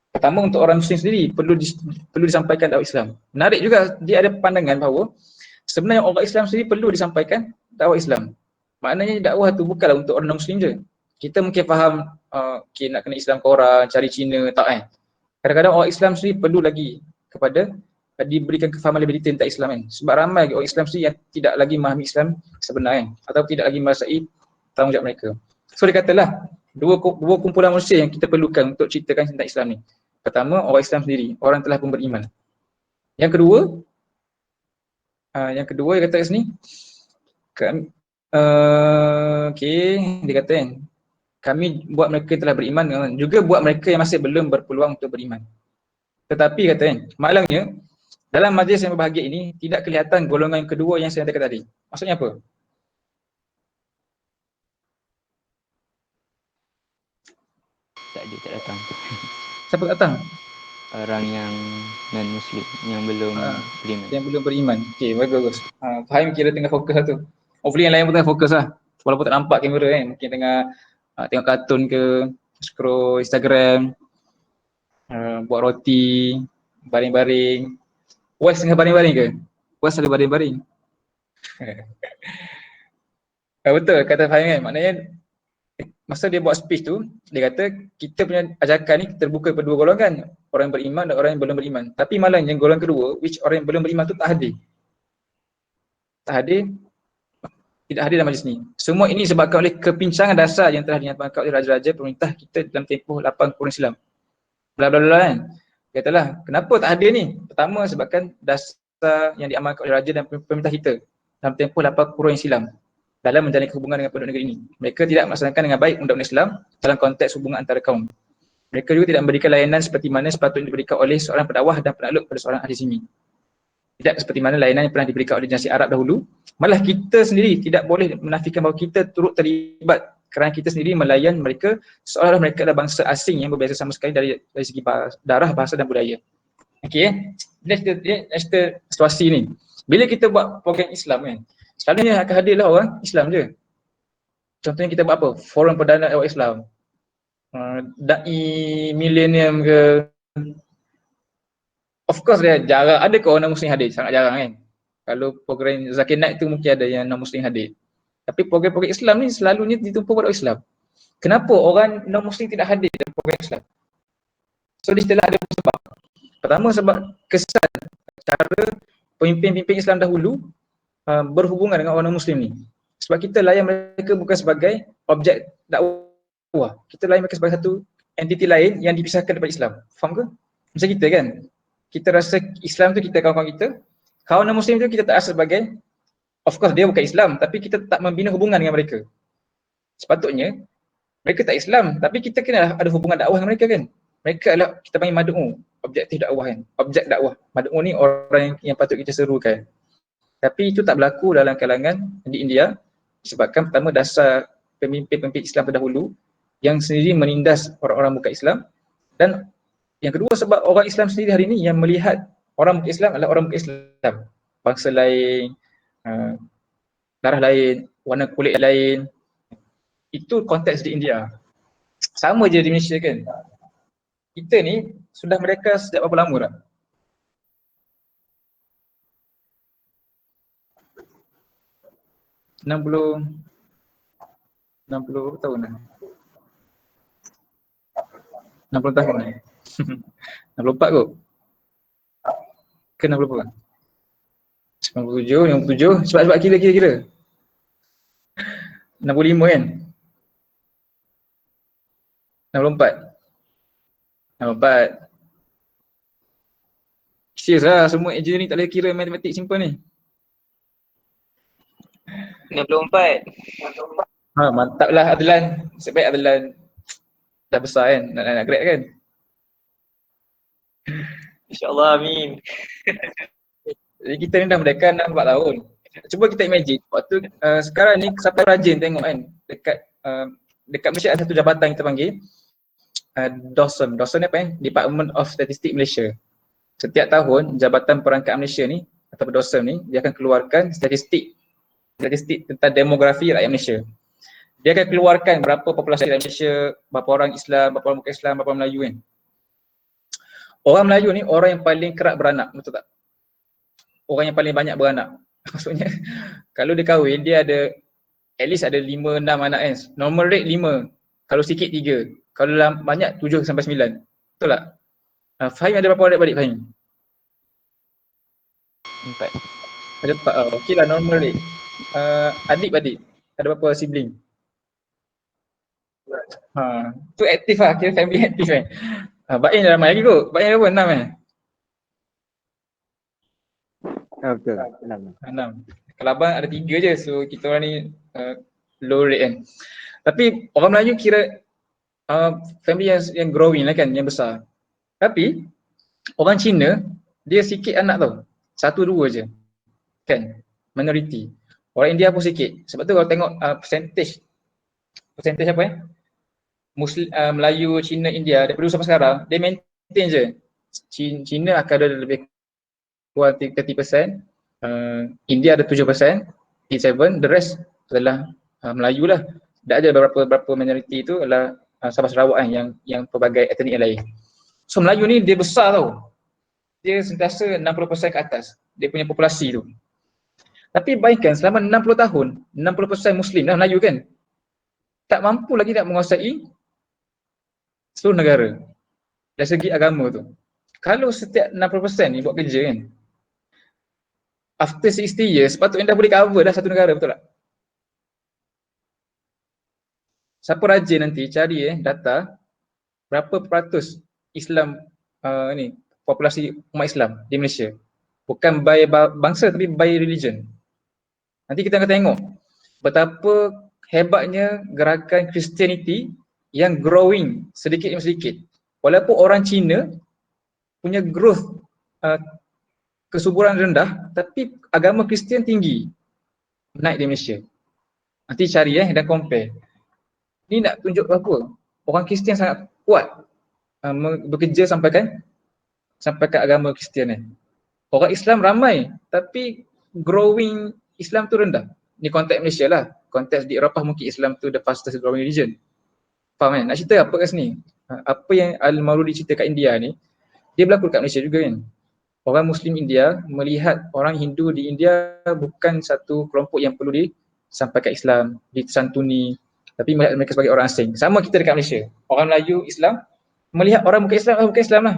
Pertama untuk orang Muslim sendiri perlu disampaikan dakwah Islam. Menarik juga dia ada pandangan bahawa sebenarnya orang Islam sendiri perlu disampaikan dakwah Islam. Maknanya dakwah tu bukanlah untuk orang Muslim je. Kita mungkin faham okay, nak kena Islam ke orang, cari Cina, tak kan. Kadang-kadang orang Islam sendiri perlu lagi kepada diberikan kefahaman lebih detail tentang Islam kan. Sebab ramai orang Islam sendiri yang tidak lagi memahami Islam sebenarnya kan. Atau tidak lagi merasai tanggungjawab mereka. So dia katalah dua kumpulan manusia yang kita perlukan untuk ceritakan tentang Islam ni. Pertama, orang Islam sendiri, orang telah pun beriman. Yang kedua dia kata kat sini, dia kata kan, kami buat mereka telah beriman, juga buat mereka yang masih belum berpeluang untuk beriman. Tetapi kata kan, malangnya dalam majlis yang berbahagia ini tidak kelihatan golongan kedua yang saya katakan tadi. Maksudnya apa? Tak datang. Siapa datang? Orang yang non-Muslim, yang belum beriman. Yang belum beriman. Okey, bagus. Fahim kira tengah fokus lah tu. Hopefully yang lain pun tengah fokus lah. Walaupun tak nampak kamera kan. Mungkin tengah tengok kartun ke, scroll Instagram, buat roti, baring-baring. Wes tengah baring-baring ke? Wes ada baring-baring. Betul kata Fahim kan. Maknanya masa dia buat speech tu, dia kata kita punya ajakan ni terbuka kepada dua golongan, orang yang beriman dan orang yang belum beriman. Tapi malangnya golongan kedua, which orang yang belum beriman tu tak hadir. Tidak hadir dalam majlis ni. Semua ini disebabkan oleh kepincangan dasar yang telah dinyatakan oleh raja-raja pemerintah kita dalam tempoh 8 kurun silam. Bla bla bla kan. Katalah, kenapa tak hadir ni? Pertama sebabkan dasar yang diamalkan oleh raja dan pemerintah kita dalam tempoh 8 kurun silam dalam menjalin hubungan dengan penduduk negeri ini. Mereka tidak melaksanakan dengan baik undang-undang Islam dalam konteks hubungan antara kaum. Mereka juga tidak memberikan layanan seperti mana sepatutnya diberikan oleh seorang pendakwah dan penakluk pada seorang ahli sini. Tidak seperti mana layanan yang pernah diberikan oleh dinasti Arab dahulu. Malah kita sendiri tidak boleh menafikan bahawa kita turut terlibat kerana kita sendiri melayan mereka seolah-olah mereka adalah bangsa asing yang berbeza sama sekali dari segi darah, bahasa dan budaya. Okey, kita situasi ni. Bila kita buat program Islam kan, selalunya akan hadirlah orang Islam je. Contohnya kita buat apa? Forum perdana awak Islam. Dai milenium ke. Of course dia jarang. Ada ke orang non-Muslim hadir? Sangat jarang kan. Kalau program Zakir Naik tu mungkin ada yang non-Muslim hadir. Tapi program-program Islam ni selalunya ditumpu pada orang Islam. Kenapa orang non-Muslim tidak hadir dalam program Islam? So di situ ada sebab. Pertama sebab kesan cara pemimpin-pemimpin Islam dahulu berhubungan dengan orang non-Muslim ni. Sebab kita layan mereka bukan sebagai objek dakwah. Kita layan mereka sebagai satu entiti lain yang dipisahkan daripada Islam. Faham ke? Macam kita kan. Kita rasa Islam tu kita kawan-kawan kita. Kawan non-Muslim tu kita tak rasa sebagai, of course dia bukan Islam, tapi kita tak membina hubungan dengan mereka. Sepatutnya mereka tak Islam, tapi kita kena ada hubungan dakwah dengan mereka kan. Mereka adalah kita panggil mad'u, objektif dakwah kan. Objek dakwah. Mad'u ni orang yang patut kita serukan. Tapi itu tak berlaku dalam kalangan di India disebabkan pertama dasar pemimpin-pemimpin Islam terdahulu yang sendiri menindas orang-orang bukan Islam, dan yang kedua sebab orang Islam sendiri hari ini yang melihat orang bukan Islam adalah orang bukan Islam. Bangsa lain, darah lain, warna kulit lain. Itu konteks di India. Sama je di Malaysia kan. Kita ni sudah mereka sejak berapa lama dah? berapa tahun dah? 60 tahun dah. 64 kot? Ke 60 berapa? 97. Sebab kira. 65 kan? 64. 64. Serius lah, semua engineering tak boleh kira matematik simple ni. 64. Mantap lah Adlan. Sebaik Adlan dah besar kan, nak grad kan. InsyaAllah, amin. Jadi kita ni dah merdeka 4 tahun. Cuba kita imagine, waktu sekarang ni siapa rajin tengok kan, dekat Malaysia ada satu jabatan kita panggil DOSM. DOSM ni apa kan? Department of Statistics Malaysia. Setiap tahun Jabatan Perangkat Malaysia ni atau DOSM ni dia akan keluarkan statistik tentang demografi rakyat Malaysia. Dia akan keluarkan berapa populasi rakyat Malaysia, berapa orang Islam, berapa orang bukan Islam, berapa orang Melayu kan. Orang Melayu ni orang yang paling kerap beranak, betul tak? Orang yang paling banyak beranak. Maksudnya kalau dia kahwin dia ada at least ada 5-6 anak kan. Normal rate 5, kalau sikit 3, kalau banyak 7 sampai 9. Betul tak? Fahim ada berapa adik-beradik Fahim? 4. Ada 4. Okey lah normal rate. Adik-beradik ada berapa sibling? Tu aktif lah, kira family aktif kan. Bain dah ramai lagi kot. Bain ada berapa? 6 kan? Betul. 6. Kalau abang ada 3 je, so kita orang ni low rate kan. Tapi orang Melayu kira family yang growing lah kan, yang besar. Tapi orang Cina dia sikit anak tau, 1-2 je kan, minority. Orang India pun sikit. Sebab tu kalau tengok percentage apa Muslim, Melayu, Cina, India daripada dulu sampai sekarang dia maintain je. Cina akan ada lebih kurang 30%, India ada 7%, 7, the rest adalah Melayu lah. Dah ada beberapa minority tu adalah Sabah Sarawak kan, yang pelbagai etnik yang lain. So Melayu ni dia besar tau. Dia sentiasa 60% ke atas dia punya populasi tu. Tapi bayangkan selama 60 tahun 60% Muslim dah Melayu kan, tak mampu lagi nak menguasai seluruh negara dari segi agama tu. Kalau setiap 60% ni buat kerja kan, after 60 years sepatutnya dah boleh cover dah satu negara, betul tak? Siapa rajin nanti cari data berapa peratus Islam ni populasi umat Islam di Malaysia. Bukan by bangsa tapi by religion. Nanti kita akan tengok betapa hebatnya gerakan Christianity yang growing sedikit demi sedikit. Walaupun orang Cina punya growth kesuburan rendah, tapi agama Kristian tinggi naik di Malaysia. Nanti cari dan compare. Ni nak tunjuk apa? Orang Kristian sangat kuat bekerja sampai ke agama Kristian ni. Orang Islam ramai tapi growing Islam tu rendah. Ni konteks Malaysia lah. Konteks di Eropah mungkin Islam tu the fastest growing religion. Faham kan? Nak cerita apa kat sini? Apa yang Al-Mawardi cerita kat India ni, dia berlaku kat Malaysia juga kan. Orang Muslim India melihat orang Hindu di India bukan satu kelompok yang perlu disampaikan Islam, disantuni, tapi melihat mereka sebagai orang asing. Sama kita dekat Malaysia. Orang Melayu Islam melihat orang bukan Islam lah.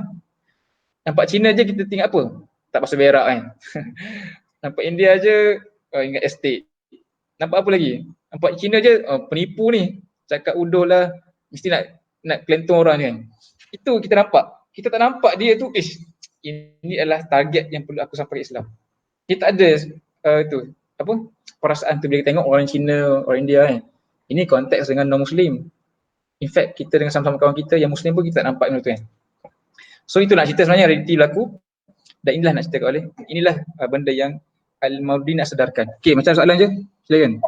Nampak Cina je kita tinggal apa? Tak pasal berak kan. Nampak India je ingat estate. Nampak apa lagi? Nampak Cina je penipu ni. Cakap uduh lah, mesti nak kelentong orang ni kan. Itu kita nampak. Kita tak nampak dia tu, ini adalah target yang perlu aku sampaikan Islam. Kita ada perasaan tu bila kita tengok orang Cina, orang India kan. Ini konteks dengan non-Muslim. In fact, kita dengan sama-sama kawan kita yang Muslim pun kita tak nampak benda tu kan. So itu nak cerita sebenarnya realiti berlaku dan inilah nak cerita oleh. Inilah benda yang Al-Mawardi nak sedarkan. Okey, macam soalan je. Silakan.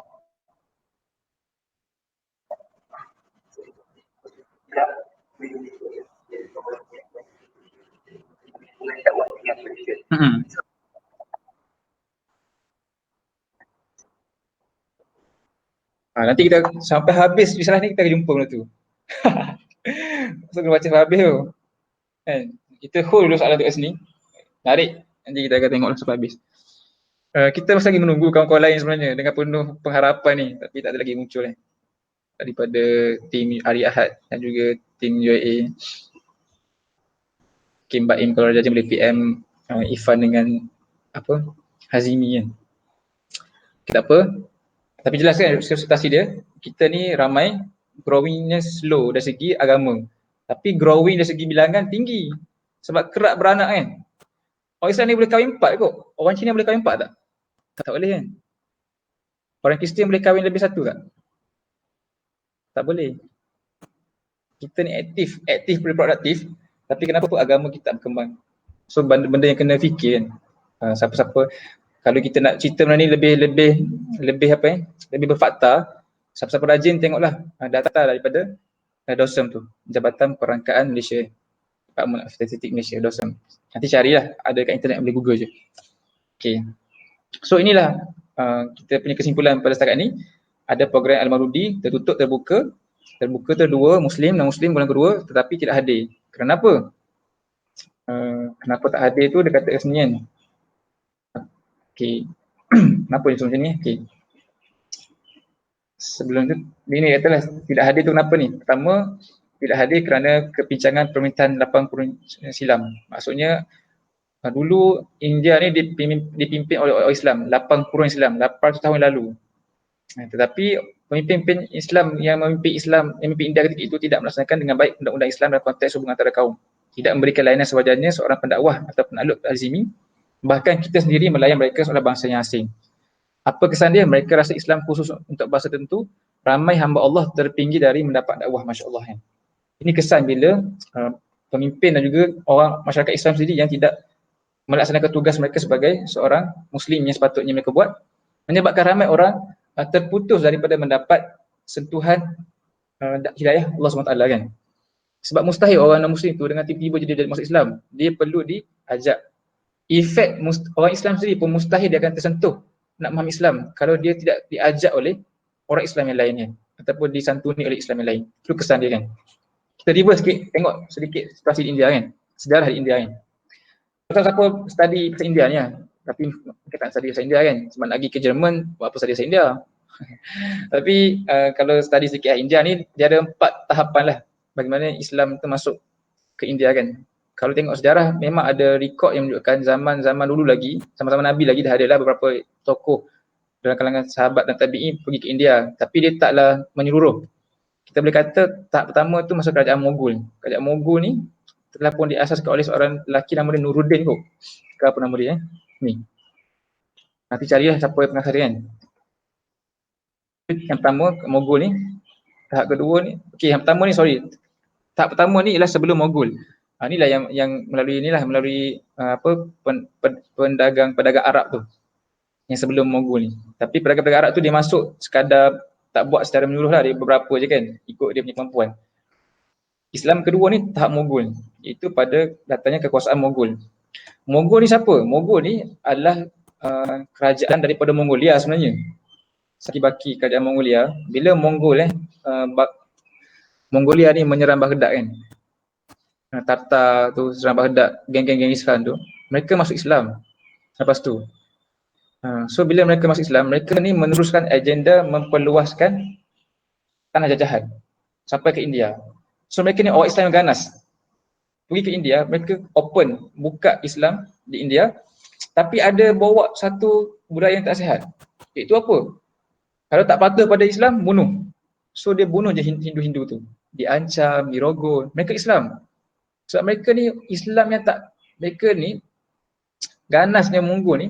Nanti kita sampai habis risalah ni kita akan jumpa benda tu. So kena baca sampai habis tu. Kan? Kita hold dulu soalan tu kat sini. Tarik. Nanti kita akan tengoklah sampai habis. Kita masih lagi menunggu kawan-kawan lain sebenarnya dengan penuh pengharapan ni, tapi tak ada lagi muncul daripada tim Hari Ahad dan juga tim UIA. Kim Baim kalau ada boleh PM Ifan dengan apa Hazimi kan. Tak apa. Tapi jelas kan representasi dia, kita ni ramai, growingnya slow dari segi agama. Tapi growing dari segi bilangan tinggi. Sebab kerap beranak kan. Orang Islam ni boleh kahwin 4 kot. Orang Cina boleh kahwin 4 tak? Tak boleh kan. Orang Kristian boleh kahwin lebih 1 tak? Tak boleh. Kita ni aktif produktif. Tapi kenapa pun agama kita tak berkembang? So benda yang kena fikir kan. Siapa-siapa kalau kita nak cerita benda ni lebih apa lebih berfakta, siapa-siapa rajin tengoklah data daripada DOSM tu, Jabatan Perangkaan Malaysia, Department of Statistik Malaysia, DOSM. Nanti carilah, ada kat internet, boleh Google je. Okay. So inilah kita punya kesimpulan pada setakat ni. Ada program Al-Marudi tertutup terbuka tu 2 Muslim, non-Muslim golongan kedua tetapi tidak hadir. Kenapa? Kenapa tak hadir tu dia kata kesenian. Okay. Kenapa dia macam ni? Okay. Sebelum tu, ini katalah tidak hadir tu kenapa ni? Pertama, tidak hadir kerana kepincangan permintaan 8 kurun silam. Maksudnya, dulu India ni dipimpin oleh orang Islam, 8 kurun Islam, 800 tahun lalu. Tetapi pemimpin Islam yang memimpin India ketika itu tidak melaksanakan dengan baik undang-undang Islam dalam konteks hubungan antara kaum. Tidak memberikan layanan sewajarnya seorang pendakwah atau penakluk azimi. Bahkan kita sendiri melayan mereka seolah bangsa yang asing. Apa kesan dia? Mereka rasa Islam khusus untuk bangsa tertentu. Ramai hamba Allah terpinggir dari mendapat dakwah, Masya Allah kan. Ini kesan bila pemimpin dan juga orang masyarakat Islam sendiri yang tidak melaksanakan tugas mereka sebagai seorang Muslim yang sepatutnya mereka buat, menyebabkan ramai orang terputus daripada mendapat sentuhan hidayah Allah SWT kan. Sebab mustahil orang non-Muslim tu dengan tiba-tiba jadi masuk Islam. Dia perlu diajak. Efek orang Islam sendiri pun mustahil dia akan tersentuh nak memahami Islam kalau dia tidak diajak oleh orang Islam yang lainnya ataupun disantuni oleh Islam yang lain. Itu kesan dia kan. Kita reverse sikit, tengok sedikit situasi di India kan, sejarah di India kan. Kalau siapa study bahasa India ni tapi kita tak study bahasa India kan, sebab lagi ke Jerman, buat apa study bahasa India. Tapi kalau study sedikit India ni, dia ada 4 tahapan lah bagaimana Islam tu masuk ke India kan. Kalau tengok sejarah, memang ada rekod yang menunjukkan zaman-zaman dulu lagi, zaman-zaman Nabi lagi dah ada lah beberapa tokoh dalam kalangan sahabat dan tabi'in pergi ke India. Tapi dia taklah menyeluruh. Kita boleh kata tahap pertama tu masa kerajaan Mogul. Kerajaan Mogul ni telah pun diasaskan oleh seorang lelaki nama dia Nuruddin kot. Apa nama dia ni. Nanti carilah siapa yang pengasas dia kan. Yang pertama Mogul ni. Tahap kedua ni, okey yang pertama ni tahap pertama ni ialah sebelum Mogul. Inilah yang melalui pedagang Arab tu yang sebelum Mogul ni. Tapi pedagang Arab tu dia masuk sekadar tak buat secara menyeluruh lah, dia beberapa je kan ikut dia punya kemampuan. Islam kedua ni tahap Mogul, iaitu pada datangnya kekuasaan Mogul. Mogul ni siapa? Mogul ni adalah kerajaan daripada Mongolia sebenarnya. Saki-baki kerajaan Mongolia. Bila Mongolia ni menyerang Baghdad kan, Tartar tu serang Baghdad, geng-geng Genghis Khan tu, mereka masuk Islam lepas tu. So bila mereka masuk Islam, mereka ni meneruskan agenda memperluaskan tanah jajahan sampai ke India. So mereka ni orang Islam yang ganas. Pergi ke India, mereka open, buka Islam di India, tapi ada bawa satu budaya yang tak sihat. Iaitu apa? Kalau tak patuh pada Islam, bunuh. So dia bunuh je Hindu-Hindu tu. Diancam, dirogol. Mereka Islam. Sebab mereka ni Islam yang tak, mereka ni ganasnya Mongol ni,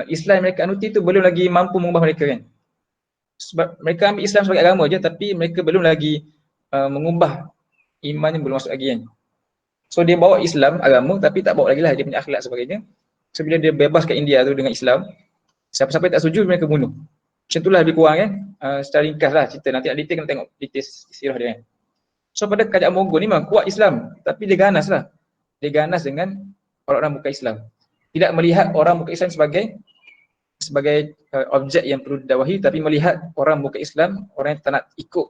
Islam yang mereka anuti tu belum lagi mampu mengubah mereka kan. Sebab mereka ambil Islam sebagai agama je tapi mereka belum lagi mengubah imannya, belum masuk lagi kan. So dia bawa Islam agama tapi tak bawa lagi lah dia punya akhlak sebagainya. So bila dia bebas kat India tu dengan Islam, siapa-siapa yang tak setuju mereka bunuh. Macam itulah lebih kurang kan. Secara ringkas lah cerita, nanti nak detail kena tengok detail sirah dia kan. So pada kerajaan Mongol ni memang kuat Islam tapi dia ganas lah. Dia ganas dengan orang-orang bukan Islam. Tidak melihat orang bukan Islam sebagai objek yang perlu didakwahi, tapi melihat orang bukan Islam, orang yang tak nak ikut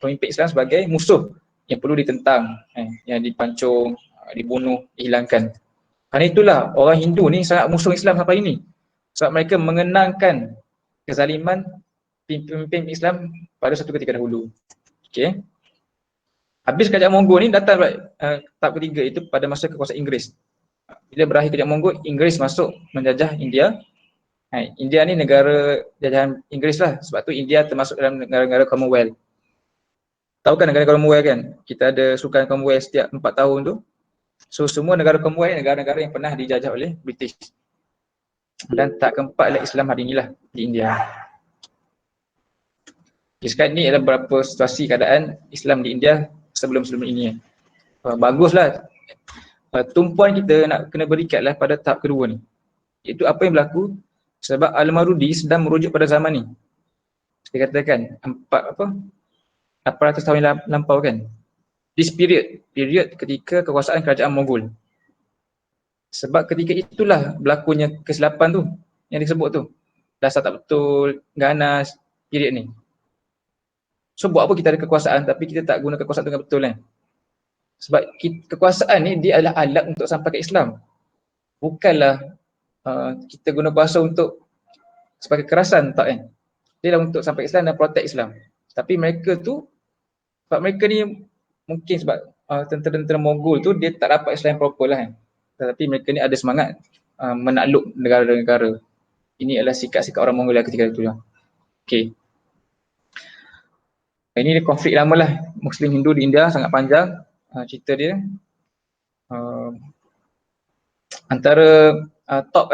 pemimpin Islam sebagai musuh yang perlu ditentang, yang dipancung, dibunuh, dihilangkan. Kerana itulah orang Hindu ni sangat musuh Islam sampai ini. Sebab mereka mengenangkan kezaliman pemimpin Islam pada satu ketika dahulu. Okey. Habis kerajaan Mongol ni datang tahap ketiga itu pada masa kekuasaan Inggeris. Bila berakhir kerajaan Mongol, Inggeris masuk menjajah India. India ni negara jajahan Inggeris lah. Sebab tu India termasuk dalam negara-negara Commonwealth. Tahu kan negara Commonwealth kan? Kita ada sukan Commonwealth setiap 4 tahun tu. So semua negara Commonwealth negara-negara yang pernah dijajah oleh British. Dan tak keempat adalah Islam hari inilah di India. Okay, sekarang ni adalah beberapa situasi keadaan Islam di India sebelum-sebelum ini. Baguslah. Tumpuan kita nak kena berikatlah pada tahap kedua ni. Iaitu apa yang berlaku sebab Al-Marudi sedang merujuk pada zaman ni. Dia katakan 800 tahun yang lampau kan. This period ketika kekuasaan kerajaan Mongol. Sebab ketika itulah berlakunya kesilapan tu yang disebut tu. Dasar tak betul, ganas period ni. So buat apa kita ada kekuasaan tapi kita tak guna kekuasaan dengan betul kan? Sebab kekuasaan ni dia adalah alat untuk sampai ke Islam. Bukanlah kita guna kuasa untuk sebagai kekerasan, tak kan? Dia adalah untuk sampai ke Islam dan protect Islam. Tapi mereka tu, sebab mereka ni mungkin sebab tentera-tentera Mongol tu dia tak dapat Islam proper lah kan. Tetapi mereka ni ada semangat menakluk negara-negara. Ini adalah sikap-sikap orang Mongol ketika itu lah. Okay. Ini konflik lama lah Muslim Hindu di India, sangat panjang cerita dia. Antara top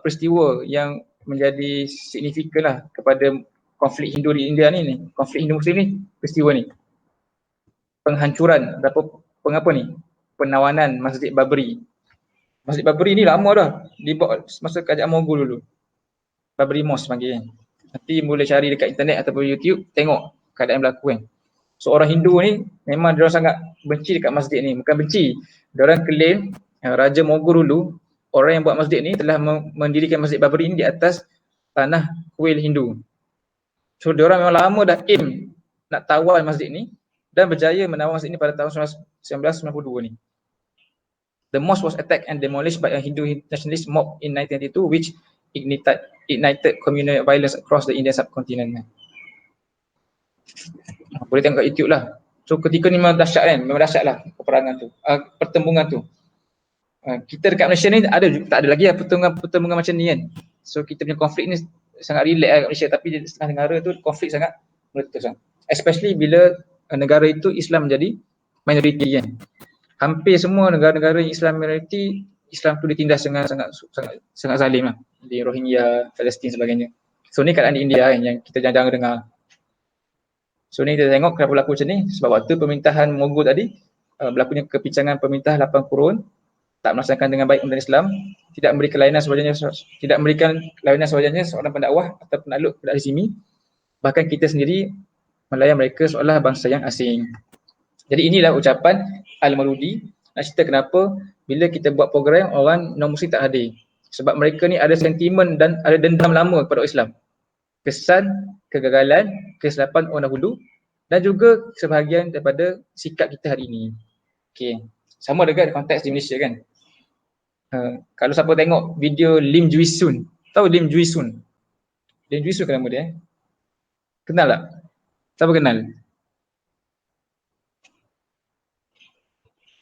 peristiwa yang menjadi signifikan lah kepada konflik Hindu di India ni, konflik Hindu Muslim ni, peristiwa ni. Penghancuran, penawanan Masjid Babri. Masjid Babri ni lama dah, dibuat masa kerajaan Mongol dulu. Babri Mosque panggil kan. Nanti boleh cari dekat internet ataupun YouTube, tengok keadaan yang berlaku kan. So orang Hindu ni memang diorang sangat benci dekat masjid ni. Bukan benci, diorang claim Raja Mongol dulu, orang yang buat masjid ni telah mendirikan Masjid Babri ni di atas tanah kuil Hindu. So diorang memang lama dah aim nak tawan masjid ni dan berjaya menawar masjid ni pada tahun 1992 ni. The mosque was attacked and demolished by a Hindu nationalist mob in 1992 which ignited communal violence across the Indian subcontinent. Boleh tengok kat YouTube lah. So ketika ni memang dahsyat kan, memang dahsyat lah peperangan tu, pertembungan tu. Kita dekat Malaysia ni tak ada lagi lah pertembungan macam ni kan. So kita punya konflik ni sangat relax lah kat Malaysia, tapi di setengah negara tu konflik sangat meletus kan. Especially bila negara itu Islam menjadi minoriti kan. Hampir semua negara-negara Islam minoriti, Islam tu ditindas dengan sangat zalim lah. Di Rohingya, Palestin sebagainya. So ni keadaan di India kan yang kita jarang dengar. So ni kita tengok kenapa berlaku macam ni. Sebab waktu pemerintahan Mongol tadi, berlakunya kepincangan pemerintah lapang kurun, tak melaksanakan dengan baik undang Islam, tidak memberikan layanan sewajarnya seorang pendakwah atau penakluk pada Azimi. Bahkan kita sendiri melayan mereka seolah bangsa yang asing. Jadi inilah ucapan Al-Marudi nak cerita kenapa bila kita buat program orang non-Muslim tak hadir. Sebab mereka ni ada sentimen dan ada dendam lama kepada Islam. Kesan, kegagalan, kesilapan orang dahulu dan juga sebahagian daripada sikap kita hari ini. Okay. Sama dengan konteks di Malaysia kan. Kalau siapa tengok video Lim Jui Soon, tahu Lim Jui Soon? Lim Jui Soon kan nama dia? Kenal tak? Siapa kenal?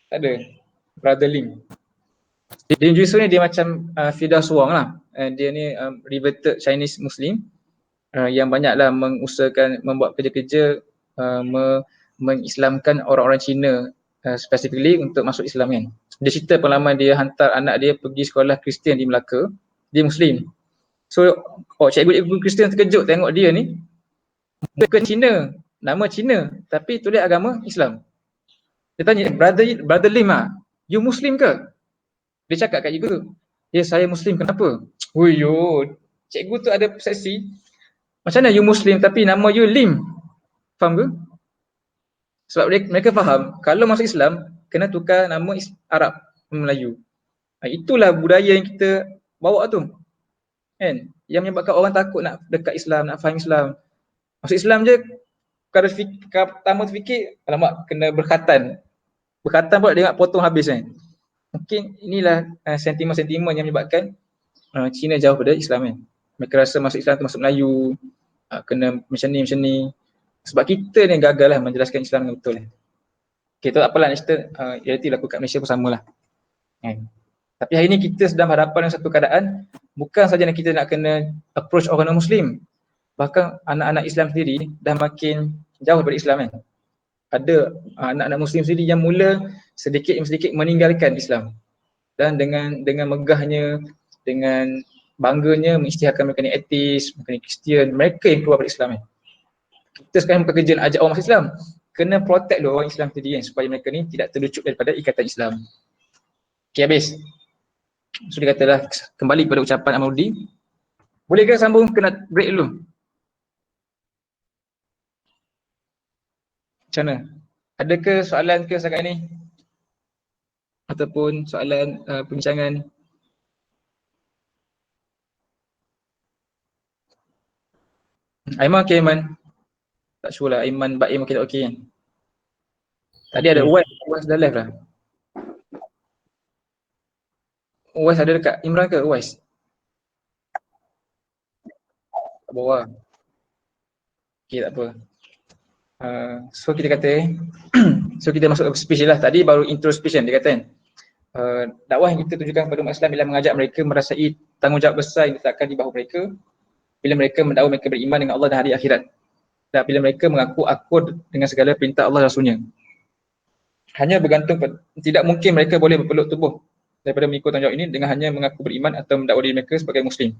Tak ada. Brother Lim. Lim Jui Soon ni dia macam Firdaus Wong lah. Dia ni reverted Chinese Muslim yang banyaklah mengusahakan membuat kerja-kerja mengislamkan orang-orang Cina specifically untuk masuk Islam kan. Dia cerita pengalaman dia hantar anak dia pergi sekolah Kristian di Melaka. Dia Muslim. So cikgu-cikgu Kristian terkejut tengok dia ni bukan Cina, nama Cina tapi tulis agama Islam. Dia tanya, brother Lim you Muslim ke? Dia cakap kat cikgu tu, ya saya Muslim, kenapa? Huyo, cikgu tu ada persepsi, macam mana you Muslim tapi nama you Lim? Faham ke? Sebab mereka faham, kalau masuk Islam, kena tukar nama Arab, Melayu. Itulah budaya yang kita bawa tu. Kan? Yang menyebabkan orang takut nak dekat Islam, nak faham Islam. Masuk Islam je, pertama terfikir, alamak kena berkhatan. Berkhatan pula dia nak potong habis kan. Mungkin inilah sentimen-sentimen yang menyebabkan Cina jauh pada Islam kan. Mereka rasa masuk Islam tu masuk Melayu, kena macam ni. Sebab kita ni gagal lah menjelaskan Islam dengan betul. Kita tak apalah, kita realiti laku kat Malaysia pun samalah. Tapi hari ni kita sedang berhadapan dengan satu keadaan, bukan saja kita nak kena approach orang non-Muslim, bahkan anak-anak Islam sendiri dah makin jauh daripada Islam kan. Ada anak-anak Muslim sendiri yang mula sedikit demi sedikit meninggalkan Islam, dan dengan megahnya, dengan bangganya mengisytiharkan mereka ni ateis, mereka ni Kristian, mereka yang keluar dari Islam kan. Kita sekarang bukan kerja nak ajak orang masuk Islam, kena protect dulu orang Islam tadi kan, supaya mereka ni tidak terlucut daripada ikatan Islam. Okay, habis. So dia katalah, kembali kepada ucapan Amarudi. Boleh ke sambung? Kena break dulu. Macam mana? Adakah soalan ke setakat ni? Ataupun soalan perbincangan? Aiman okey Aiman? Tak sure lah, Aiman, Baim okey tak okey kan? Tadi ada Uwais dah live lah. Uwais ada dekat Imran ke Uwais? Kat bawah. Okey, tak apa. So kita kata so kita masuk ke speech lah. Tadi baru intro speech kan, dia kata kan dakwah yang kita tujukan kepada umat Islam ialah mengajak mereka merasai tanggungjawab besar yang diletakkan di bahu mereka bila mereka mendakwa mereka beriman dengan Allah dan hari akhirat, dan bila mereka mengaku akur dengan segala perintah Allah dan Rasulnya. Hanya bergantung, tidak mungkin mereka boleh berpeluk tubuh daripada mengikut tanggungjawab ini dengan hanya mengaku beriman atau mendakwa diri mereka sebagai Muslim.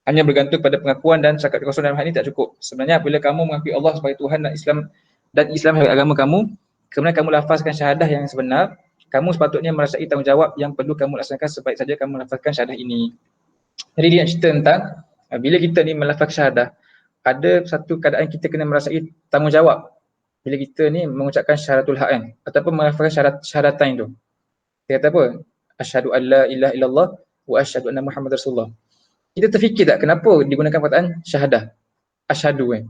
Hanya bergantung pada pengakuan dan cakap kekosongan dalam hal ini tak cukup. Sebenarnya apabila kamu mengakui Allah sebagai Tuhan dan Islam sebagai agama kamu, kemudian kamu lafazkan syahadah yang sebenar, kamu sepatutnya merasai tanggungjawab yang perlu kamu laksanakan sebaik saja kamu melafazkan syahadah ini. Jadi dia cerita tentang bila kita ni melafazkan syahadah, ada satu keadaan kita kena merasai tanggungjawab bila kita ni mengucapkan syahadatul haq kan, ataupun melafazkan syahadatain tu. Dia kata apa? Asyhadu an la ilaha illallah wa asyhadu anna Muhammadar Rasulullah. Kita terfikir tak kenapa digunakan perkataan syahadah, asyhadu kan?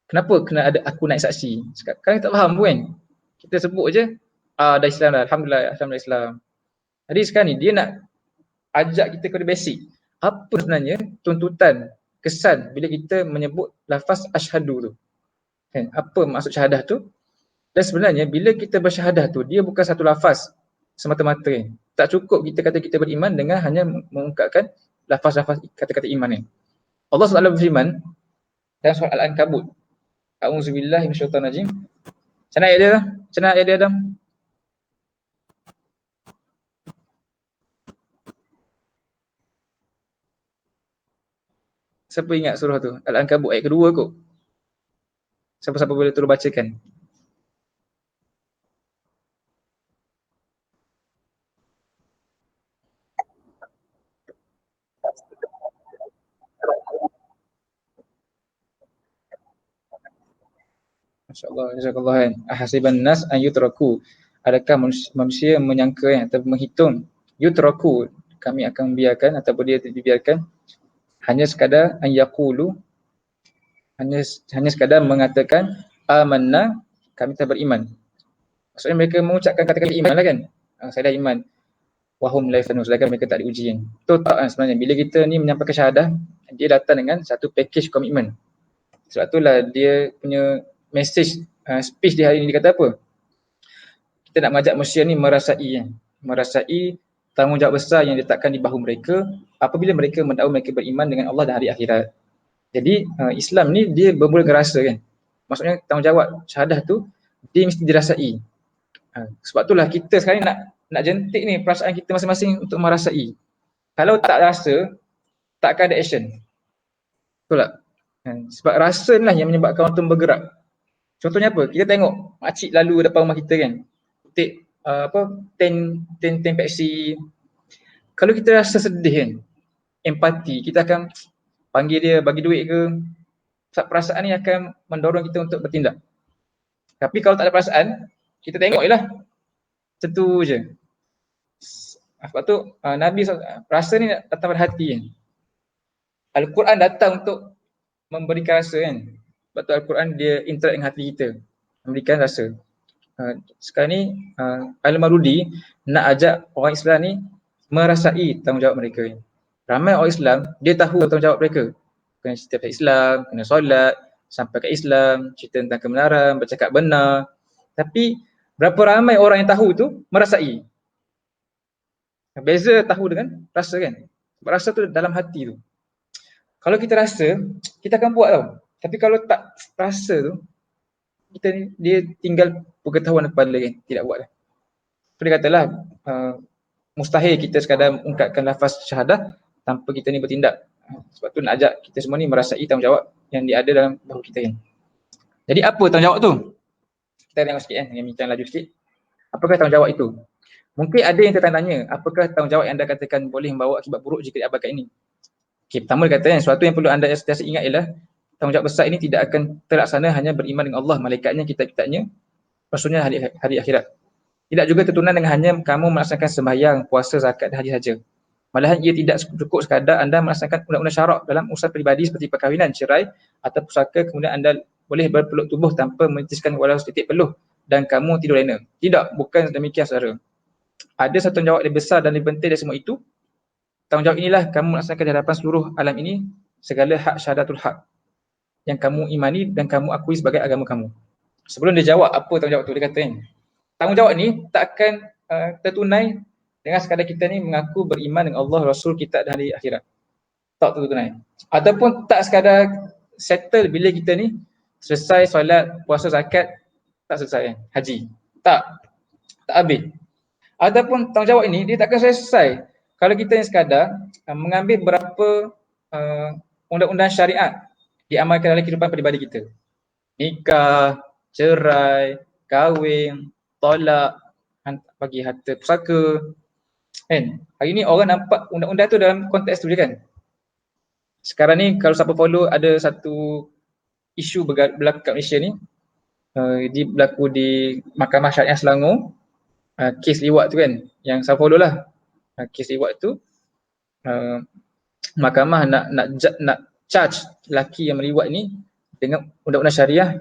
Kenapa kena ada aku naik saksi? Sekarang kita tak faham pun kan? Kita sebut je, dah Islam dah, Alhamdulillah Islam. Jadi sekarang ni dia nak ajak kita kepada basic. Apa sebenarnya tuntutan, kesan bila kita menyebut lafaz asyhadu tu? Kan? Apa maksud syahadah tu? Dan sebenarnya bila kita bersyahadah tu, dia bukan satu lafaz semata-mata kan? Tak cukup kita kata kita beriman dengan hanya mengungkapkan lafaz-lafaz kata-kata iman ni. Allah SWT berfirman dalam surah Al-Ankabut, A'udzubillahi minasyaitonirrajim. Macam mana ayat dia? Macam mana ayat dia Adam? Siapa ingat surah tu? Al-Ankabut ayat kedua kot. Siapa-siapa boleh tolong bacakan? Masya-Allah, jazakallah kan. Ahasiban nas an yutraku. Adakah manusia menyangka atau menghitung yutraku, kami akan membiarkan ataupun dia dibiarkan hanya sekadar an yaqulu, hanya sekadar mengatakan amanna, kami telah beriman. Maksudnya mereka mengucapkan kata-kata iman lah kan. Saya dah iman. Wahum la yaftanu, sedangkan mereka tak diuji kan. Itu tak kan sebenarnya. Bila kita ni menyampaikan syahadah, dia datang dengan satu package komitmen. Sebab itulah dia punya message speech di hari ini dia kata apa? Kita nak mengajak manusia ni merasai tanggungjawab besar yang diletakkan di bahu mereka apabila mereka mendakwa mereka beriman dengan Allah dan hari akhirat. Jadi Islam ni dia bermula dengan rasa kan. Maksudnya tanggungjawab syahadah tu dia mesti dirasai. Sebab itulah kita sekarang nak jentik ni perasaan kita masing-masing untuk merasai. Kalau tak rasa, tak akan ada action. Betul tak? Sebab rasa ni lah yang menyebabkan orang tu bergerak. Contohnya apa? Kita tengok makcik lalu depan rumah kita kan. Petik ten Pepsi. Kalau kita rasa sedih kan, empati, kita akan panggil dia bagi duit ke. Sebab perasaan ni akan mendorong kita untuk bertindak. Tapi kalau tak ada perasaan, kita tengok je lah. Tentu je. Sebab tu Nabi rasa ni datang pada hati kan. Al-Quran datang untuk memberikan rasa kan. Sebab tu Al-Quran dia interact dengan hati kita, memberikan rasa. Sekarang ni Al-Marudi nak ajak orang Islam ni merasai tanggungjawab mereka ni. Ramai orang Islam, dia tahu tanggungjawab mereka. Kena cerita pasal Islam, kena solat, sampai ke Islam, cerita tentang kebenaran, bercakap benar. Tapi berapa ramai orang yang tahu tu merasai. Beza tahu dengan rasa kan. Rasa tu dalam hati tu. Kalau kita rasa, kita akan buat tau. Tapi kalau tak rasa tu, dia tinggal pengetahuan kepala kan, tidak buat lah. So dia katalah, mustahil kita sekadar ungkapkan lafaz syahadah tanpa kita ni bertindak. Sebab tu nak ajak kita semua ni merasai tanggungjawab yang dia ada dalam bahu kita ni. Jadi apa tanggungjawab tu? Kita tengok sikit dengan bincang laju sikit. Apakah tanggungjawab itu? Mungkin ada yang tertanya, apakah tanggungjawab yang anda katakan boleh membawa akibat buruk jika diabaikan ini? Okay, pertama dia kata sesuatu yang perlu anda sentiasa ingat ialah tanggungjawab besar ini tidak akan terlaksana hanya beriman dengan Allah, malaikatnya, kitab-kitabnya, rasulnya, hari akhirat. Tidak juga tertunan dengan hanya kamu melaksanakan sembahyang, puasa, zakat dan haji saja. Malahan ia tidak cukup sekadar anda melaksanakan undang-undang syarak dalam urusan peribadi seperti perkahwinan, cerai atau pusaka, kemudian anda boleh berpeluk tubuh tanpa menitiskan walau setitik peluh dan kamu tidur lena. Tidak, bukan demikian saudara. Ada satu tanggungjawab yang besar dan lebih penting dari semua itu. Tanggungjawab inilah kamu melaksanakan di hadapan seluruh alam ini segala hak syahadatul haq yang kamu imani dan kamu akui sebagai agama kamu. Sebelum dia jawab apa tanggungjawab tu, dia kata ni, tanggungjawab ni tak akan tertunai dengan sekadar kita ni mengaku beriman dengan Allah, Rasul, kitab dan hari akhirat. Tak tertunai. Ataupun tak sekadar settle bila kita ni selesai solat, puasa, zakat, tak selesai haji. Tak habis. Ataupun tanggungjawab ini dia takkan selesai kalau kita ni sekadar mengambil beberapa undang-undang syariat diamalkan dalam kehidupan peribadi kita. Nikah, cerai, kahwin, tolak, bagi harta pusaka. Kan? Hari ni orang nampak undang-undang tu dalam konteks tu je kan. Sekarang ni kalau siapa follow ada satu isu berlaku kat Malaysia ni, dia berlaku di Mahkamah Syariah Selangor, kes liwat tu kan, yang saya follow lah. Kes liwat tu mahkamah nak charge lelaki yang meliwat ni dengan undang-undang syariah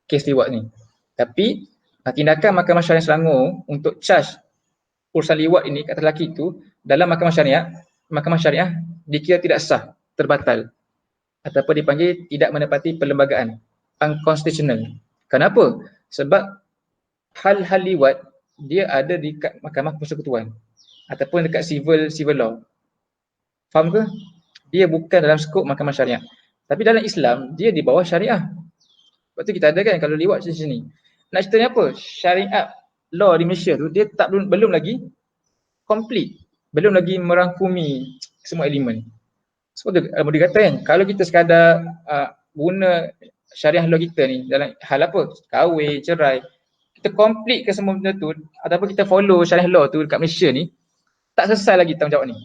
kes liwat ni. Tapi tindakan Mahkamah Syariah Selangor untuk charge urusan liwat ini kat lelaki tu dalam mahkamah syariah dikira tidak sah, terbatal, ataupun dipanggil tidak menepati perlembagaan, unconstitutional. Kenapa? Sebab hal-hal liwat dia ada di mahkamah persekutuan ataupun dekat civil law. Faham ke? Dia bukan dalam skop mahkamah syariah. Tapi dalam Islam dia di bawah syariah. Sebab tu kita ada kan kalau liwat di sini. Nak cerita ni apa? Syariat law di Malaysia tu dia belum lagi complete, belum lagi merangkumi semua elemen. Sebab tu dia kata kan, kalau kita sekadar guna syariah law kita ni dalam hal apa? Kahwin, cerai, kita complete ke semua benda tu ataupun kita follow syariah law tu dekat Malaysia ni, tak selesai lagi tanggungjawab ni.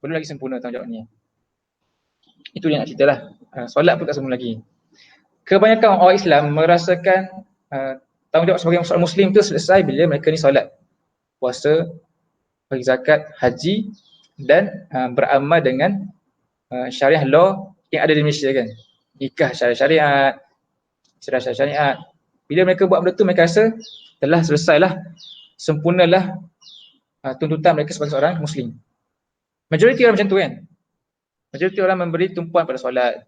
Belum lagi sempurna tanggungjawab ni. Itu yang nak cerita lah. Solat pun tak sempurna lagi. Kebanyakan orang Islam merasakan tanggungjawab sebagai seorang Muslim tu selesai bila mereka ni solat, puasa, bagi zakat, haji dan beramal dengan syariah law yang ada di Malaysia kan. Nikah syariat, cerai syariat. Bila mereka buat benda tu mereka rasa telah selesailah, sempurnalah tuntutan mereka sebagai seorang Muslim. Majoriti orang macam tu kan. Majoriti orang memberi tumpuan pada solat.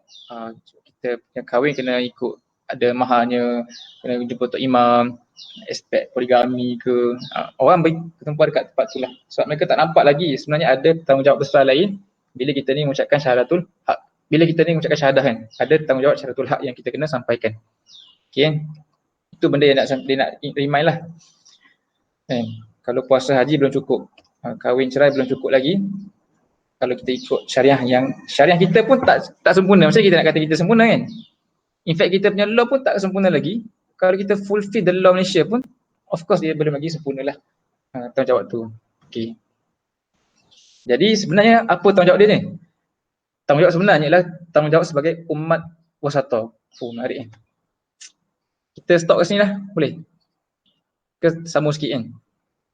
Kita yang kahwin kena ikut, ada maharnya, kena jumpa tok imam, aspek poligami ke. Orang beri tumpuan dekat tempat tu lah. Sebab mereka tak nampak lagi sebenarnya ada tanggungjawab besar lain bila kita ni mengucapkan syahadatul haq. Bila kita ni mengucapkan syahadah kan, ada tanggungjawab syahadatul haq yang kita kena sampaikan. Okay. Itu benda yang dia nak remind lah. Kalau puasa haji belum cukup, kahwin cerai belum cukup lagi. Kalau kita ikut syariah kita pun tak sempurna. Macam kita nak kata kita sempurna kan. In fact kita punya law pun tak sempurna lagi. Kalau kita fulfill the law Malaysia pun, of course dia belum lagi sempurna lah tanggungjawab tu. Okay. Jadi sebenarnya apa tanggungjawab dia ni? Tanggungjawab sebenarnya ialah tanggungjawab sebagai umat wasata. Menarik kan. Kita stop kat sini lah, boleh? Ke sambung sikit kan.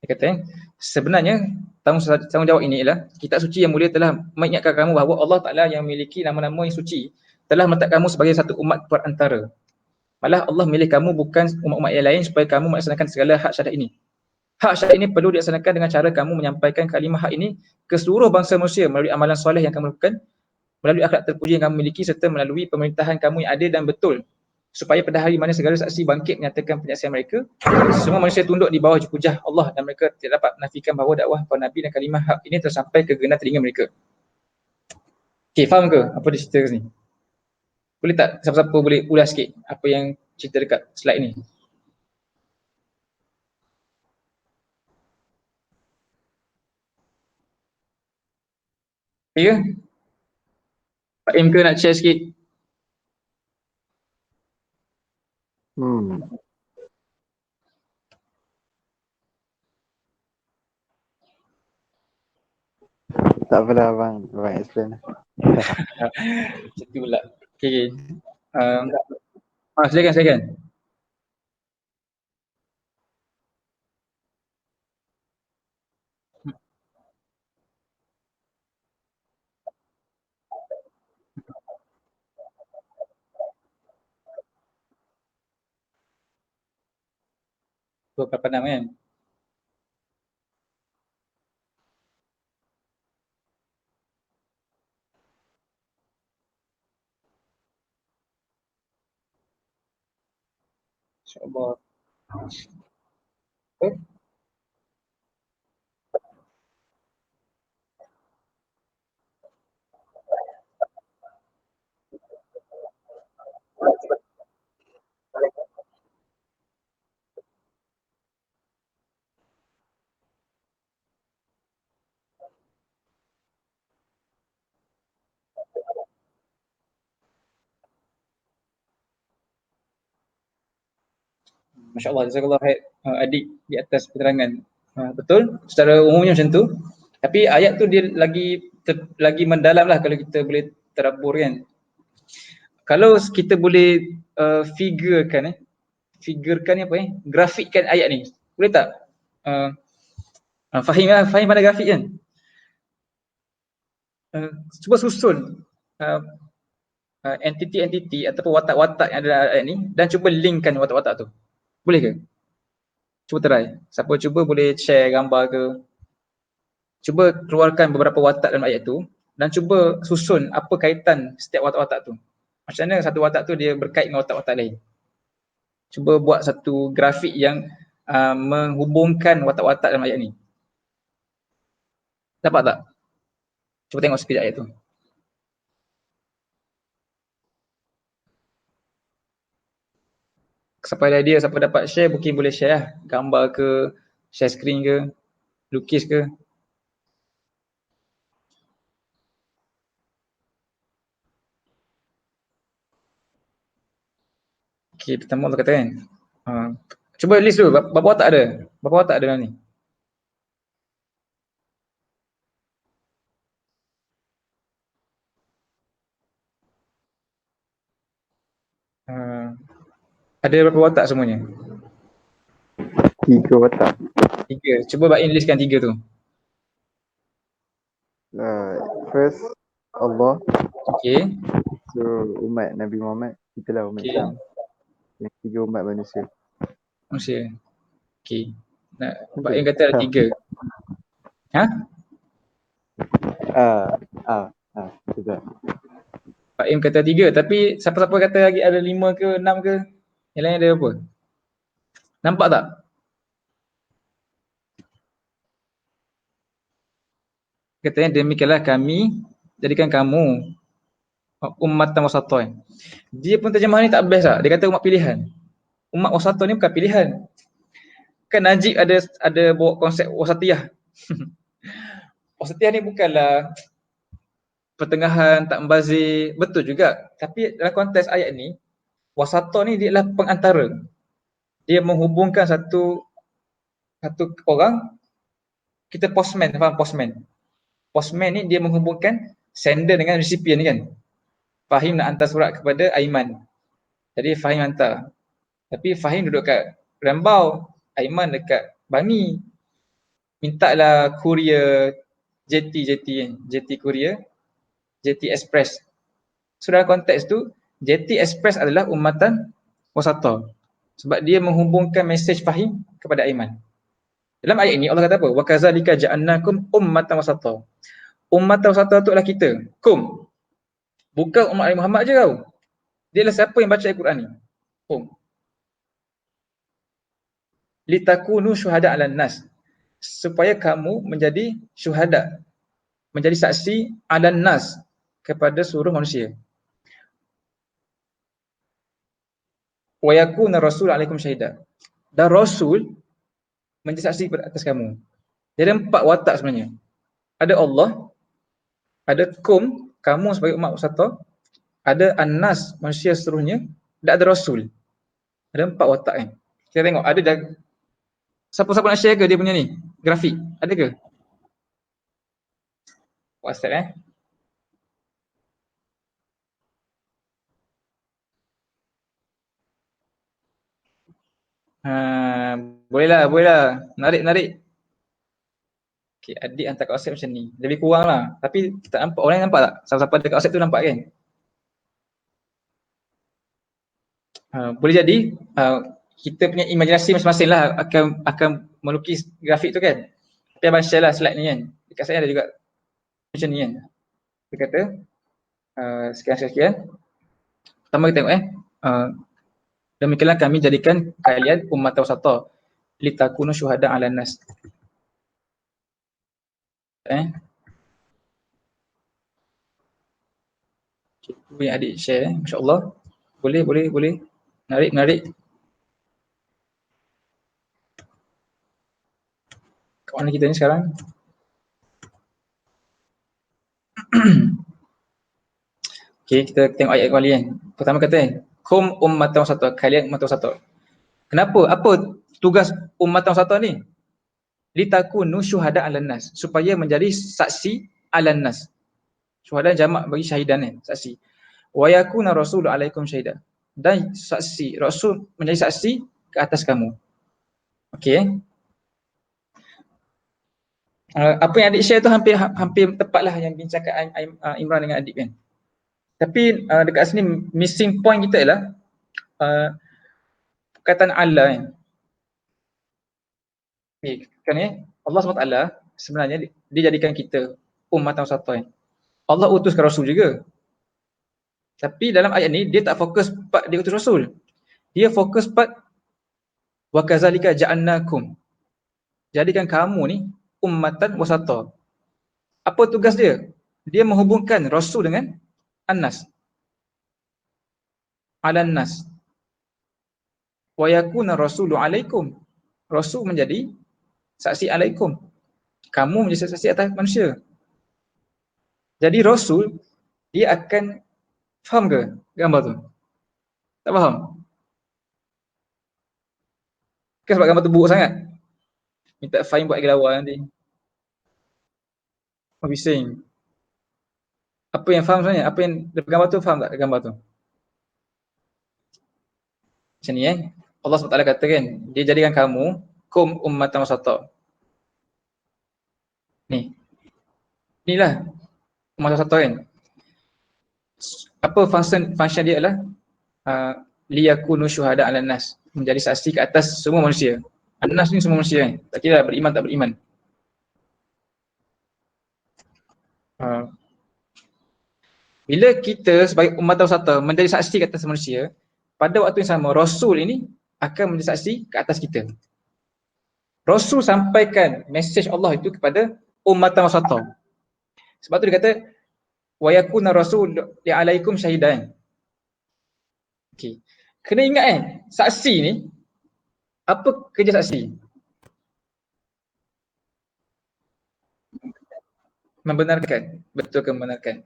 Dia kata sebenarnya tanggungjawab ini ialah kitab suci yang mulia telah mengingatkan kamu bahawa Allah Ta'ala yang memiliki nama-nama yang suci telah meletak kamu sebagai satu umat perantara. Malah Allah milih kamu bukan umat-umat yang lain supaya kamu melaksanakan segala hak syahadat ini. Hak syariat ini perlu dilaksanakan dengan cara kamu menyampaikan kalimah hak ini ke seluruh bangsa manusia melalui amalan soleh yang kamu lakukan, melalui akhlak terpuji yang kamu miliki serta melalui pemerintahan kamu yang adil dan betul, supaya pada hari mana segala saksi bangkit menyatakan penyaksian mereka, semua manusia tunduk di bawah hujah Allah dan mereka tidak dapat menafikan bahawa dakwah para nabi dan kalimah hak ini tersampai ke genah telinga mereka. Okey, faham ke apa dia cerita kat sini? Boleh tak siapa-siapa boleh ulas sikit apa yang cerita dekat slide ni? Ya? Pak Im ke nak share sikit? Hmm. Tak apalah abang explain lah. Macam tu pula. Okey. Silakan. Berapa nama kan? InsyaAllah. Okay. Masya Allah, jazakallah khair adik di atas keterangan. Betul, secara umumnya macam tu. Tapi ayat tu dia lagi mendalam lah kalau kita boleh terabur kan. Kalau kita boleh figurkan ni apa grafikkan ayat ni. Boleh tak? Fahim mana grafik kan? Cuba susun entiti-entiti ataupun watak-watak yang ada dalam ayat ni dan cuba linkkan watak-watak tu. Boleh ke? Cuba try. Siapa cuba boleh share gambar ke. Cuba keluarkan beberapa watak dalam ayat tu dan cuba susun apa kaitan setiap watak-watak tu. Macam mana satu watak tu dia berkait dengan watak-watak lain. Cuba buat satu grafik yang menghubungkan watak-watak dalam ayat ni. Dapat tak? Cuba tengok sekejap ayat tu. Siapa ada idea, siapa dapat share mungkin boleh share lah. Gambar ke, share screen ke, lukis ke. Okay, pertama Allah kata kan. Cuba list dulu, berapa watak ada? Berapa watak ada dalam ni? Ada berapa watak semuanya? 3 watak. 3. Cuba Bain listkan 3 tu. First Allah. Okay. So umat Nabi Muhammad, kita lah umat Islam. Yang 3 umat manusia. Manusia. Okay. Bain kata ada 3. Ha? Betul. Pak Im kata 3, tapi siapa-siapa kata lagi ada 5 ke 6 ke? Yang lain ada apa? Nampak tak? Katanya demikianlah kami jadikan kamu ummatan wasatun. Dia pun terjemahan ni tak best lah. Dia kata umat pilihan. Umat wasatun ni bukan pilihan. Kan Najib ada bawa konsep wasatiyah. Wasatiyah ni bukanlah pertengahan, tak membazir, betul juga. Tapi dalam konteks ayat ni, wasatun ni dia adalah pengantara. Dia menghubungkan satu orang, kita postman, faham postman? Postman ni dia menghubungkan sender dengan recipient ni kan. Fahim nak hantar surat kepada Aiman. Jadi Fahim hantar. Tapi Fahim duduk kat Rembau, Aiman dekat Bangi. Mintalah courier JT courier, JT Express. So dalam konteks tu, JT Express adalah ummatan wasatah. Sebab dia menghubungkan mesej Fahim kepada Aiman. Dalam ayat ini Allah kata apa? Wa kadzalika ja'alnakum ummatan wasata. Ummatan wasata tu adalah kita. Kum. Bukan umat Nabi Muhammad je kau. Dia adalah siapa yang baca Al-Quran ni? Kum. Litakunu syuhada 'alan nas. Supaya kamu menjadi syuhada, menjadi saksi 'alan nas, kepada seluruh manusia. Wa yakuna rasul 'alaikum syahida. Dan Rasul menjadi saksi atas kamu. Jadi ada 4 watak sebenarnya. Ada Allah, ada kum, kamu sebagai umat wasata, ada an-nas, manusia seluruhnya, dan ada Rasul. Ada 4 watak kan. Kita tengok, ada siapa-siapa nak share ke dia punya ni? Grafik, ada ke? WhatsApp bolehlah. Narik. Okay, adik hantar kat WhatsApp macam ni. Lebih kurang lah. Tapi tak nampak. Orang nampak tak? Siapa-siapa dekat WhatsApp tu nampak kan? Boleh jadi kita punya imajinasi masing-masing lah akan melukis grafik tu kan. Tapi abang share lah slide ni kan. Dekat saya ada juga macam ni kan. Dia kata sekian. Pertama kita tengok demikianlah kami jadikan kalian umat wasata litakunu syuhada 'alan nas. Cikgu yang adik share, masya-Allah. Boleh. Menarik. Kat mana kita ni sekarang? Okay, kita tengok ayat kembali kan. Pertama kata kan, kum ummatan wasata, kalian umat wasata. Kenapa? Apa tugas ummatan wasata ni? Litakunu syuhada 'alan nas, supaya menjadi saksi 'alan nas. Syuhada jamak bagi syahidan kan, saksi. Wa yakuna rasulu 'alaikum syahida. Dan saksi, Rasul menjadi saksi ke atas kamu. Okey. Apa yang adik share tu hampir tepatlah yang bincangkan Imran dengan adik kan. Tapi dekat sini missing point kita ialah perkataan Allah kan. Kan Allah SWT sebenarnya dia jadikan kita ummatan wasata kan. Allah utuskan Rasul juga. Tapi dalam ayat ni dia tak fokus part dia utus Rasul. Dia fokus part wa kadzalika ja'alnakum. Jadikan kamu ni ummatan wasata. Apa tugas dia? Dia menghubungkan Rasul dengan an-nas. 'Alan nas. Wa yakuna rasulu 'alaikum. Rasul menjadi saksi alaikum. Kamu menjadi saksi atas manusia. Jadi Rasul dia akan faham ke gambar tu? Tak faham? Kan sebab gambar tu buruk sangat. Minta fine buat lagi lawa nanti. Bising. Apa yang faham sebenarnya? Apa yang gambar tu faham tak gambar tu? Macam ni Allah SWT kata kan, dia jadikan kamu kum ummatan wasata. Ni. Inilah ummatan wasata kan. Apa function dia adalah liyakunu syuhada 'alan nas, menjadi saksi ke atas semua manusia. An-nas ni semua manusia kan. Tak kira beriman tak beriman. Bila kita sebagai ummatan wasata menjadi saksi ke atas manusia, pada waktu yang sama Rasul ini akan menjadi saksi ke atas kita. Rasul sampaikan mesej Allah itu kepada ummatan wasata. Sebab tu dia kata wa yakuna rasul alaikum syahidan. Okey. Kena ingat saksi ni apa kerja saksi? Membenarkan, betul ke membenarkan?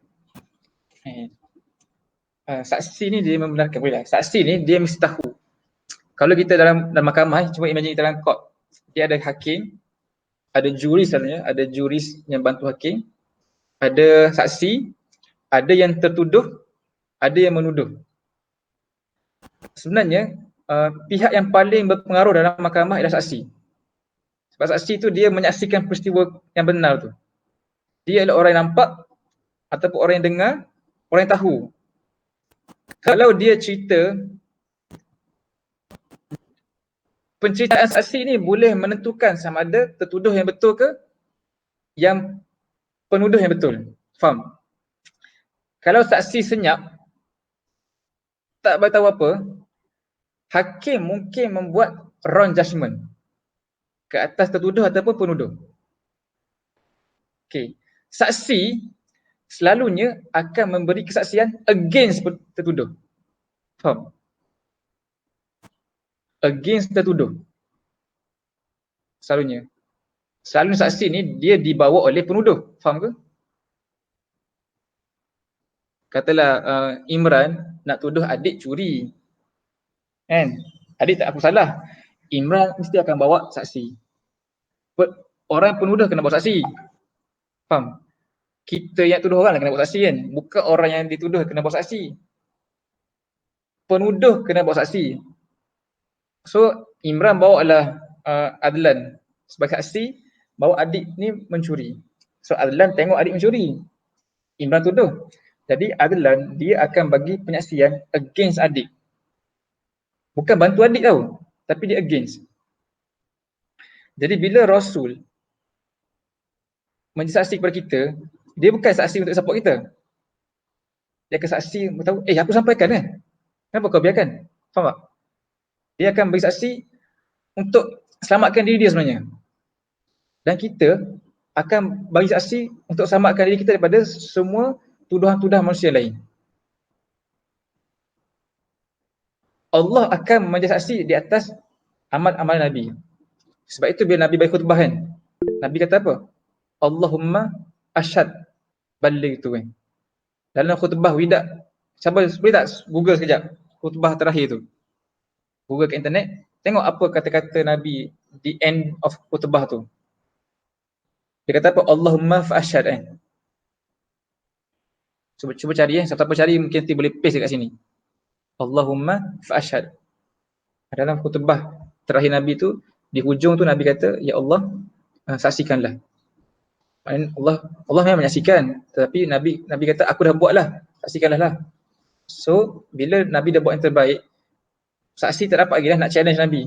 Saksi ni dia membenarkan, boleh lah. Saksi ni dia mesti tahu. Kalau kita dalam mahkamah, cuba imagine kita dalam court. Dia ada hakim, ada juris sebenarnya, ada juris yang bantu hakim, ada saksi, ada yang tertuduh, ada yang menuduh. Sebenarnya pihak yang paling berpengaruh dalam mahkamah adalah saksi. Sebab saksi tu dia menyaksikan peristiwa yang benar tu. Dia adalah orang yang nampak ataupun orang yang dengar, orang yang tahu. Kalau dia cerita penceritaan saksi ni boleh menentukan sama ada tertuduh yang betul ke yang penuduh yang betul. Faham? Kalau saksi senyap, tak beritahu apa, hakim mungkin membuat wrong judgement ke atas tertuduh ataupun penuduh. Okey. Saksi selalunya akan memberi kesaksian against tertuduh. Faham? Against tertuduh. Selalunya. Selalunya saksi ni dia dibawa oleh penuduh. Faham ke? Katalah Imran nak tuduh adik curi. Kan? Adik tak apa salah. Imran mesti akan bawa saksi. Orang penuduh kena bawa saksi. Faham? Kita yang tuduh orang lah kena bawa saksi kan. Bukan orang yang dituduh kena bawa saksi. Penuduh kena bawa saksi. So Imran bawa lah Adlan sebagai saksi bahawa adik ni mencuri. So Adlan tengok adik mencuri. Imran tuduh. Jadi Adlan dia akan bagi penyaksian against adik. Bukan bantu adik tau, tapi dia against. Jadi bila Rasul menjadi saksi kepada kita, dia bukan saksi untuk support kita. Dia akan saksi beritahu, aku sampaikan kan? Kenapa kau biarkan? Faham tak? Dia akan bagi saksi untuk selamatkan diri dia sebenarnya. Dan kita akan bagi saksi untuk selamatkan diri kita daripada semua tuduhan-tuduhan manusia lain. Allah akan menjadi saksi di atas amal-amal Nabi. Sebab itu bila Nabi bagi khutbah kan, Nabi kata apa? Allahumma asyhad, balik tu kan. Dalam khutbah wida, siapa boleh tak Google sekejap khutbah terakhir tu. Google ke internet, tengok apa kata-kata Nabi di end of khutbah tu. Dia kata apa? Allahumma fa'asyhad kan. Cuba cari siapa cari mungkin nanti boleh paste dekat sini. Allahumma fa'asyhad. Dalam khutbah terakhir Nabi tu, di hujung tu Nabi kata, ya Allah, saksikanlah. Allah memang menyaksikan, tetapi Nabi kata aku dah buat lah, saksikanlah lah. So bila Nabi dah buat yang terbaik, saksi tak dapat lagi lah nak challenge Nabi.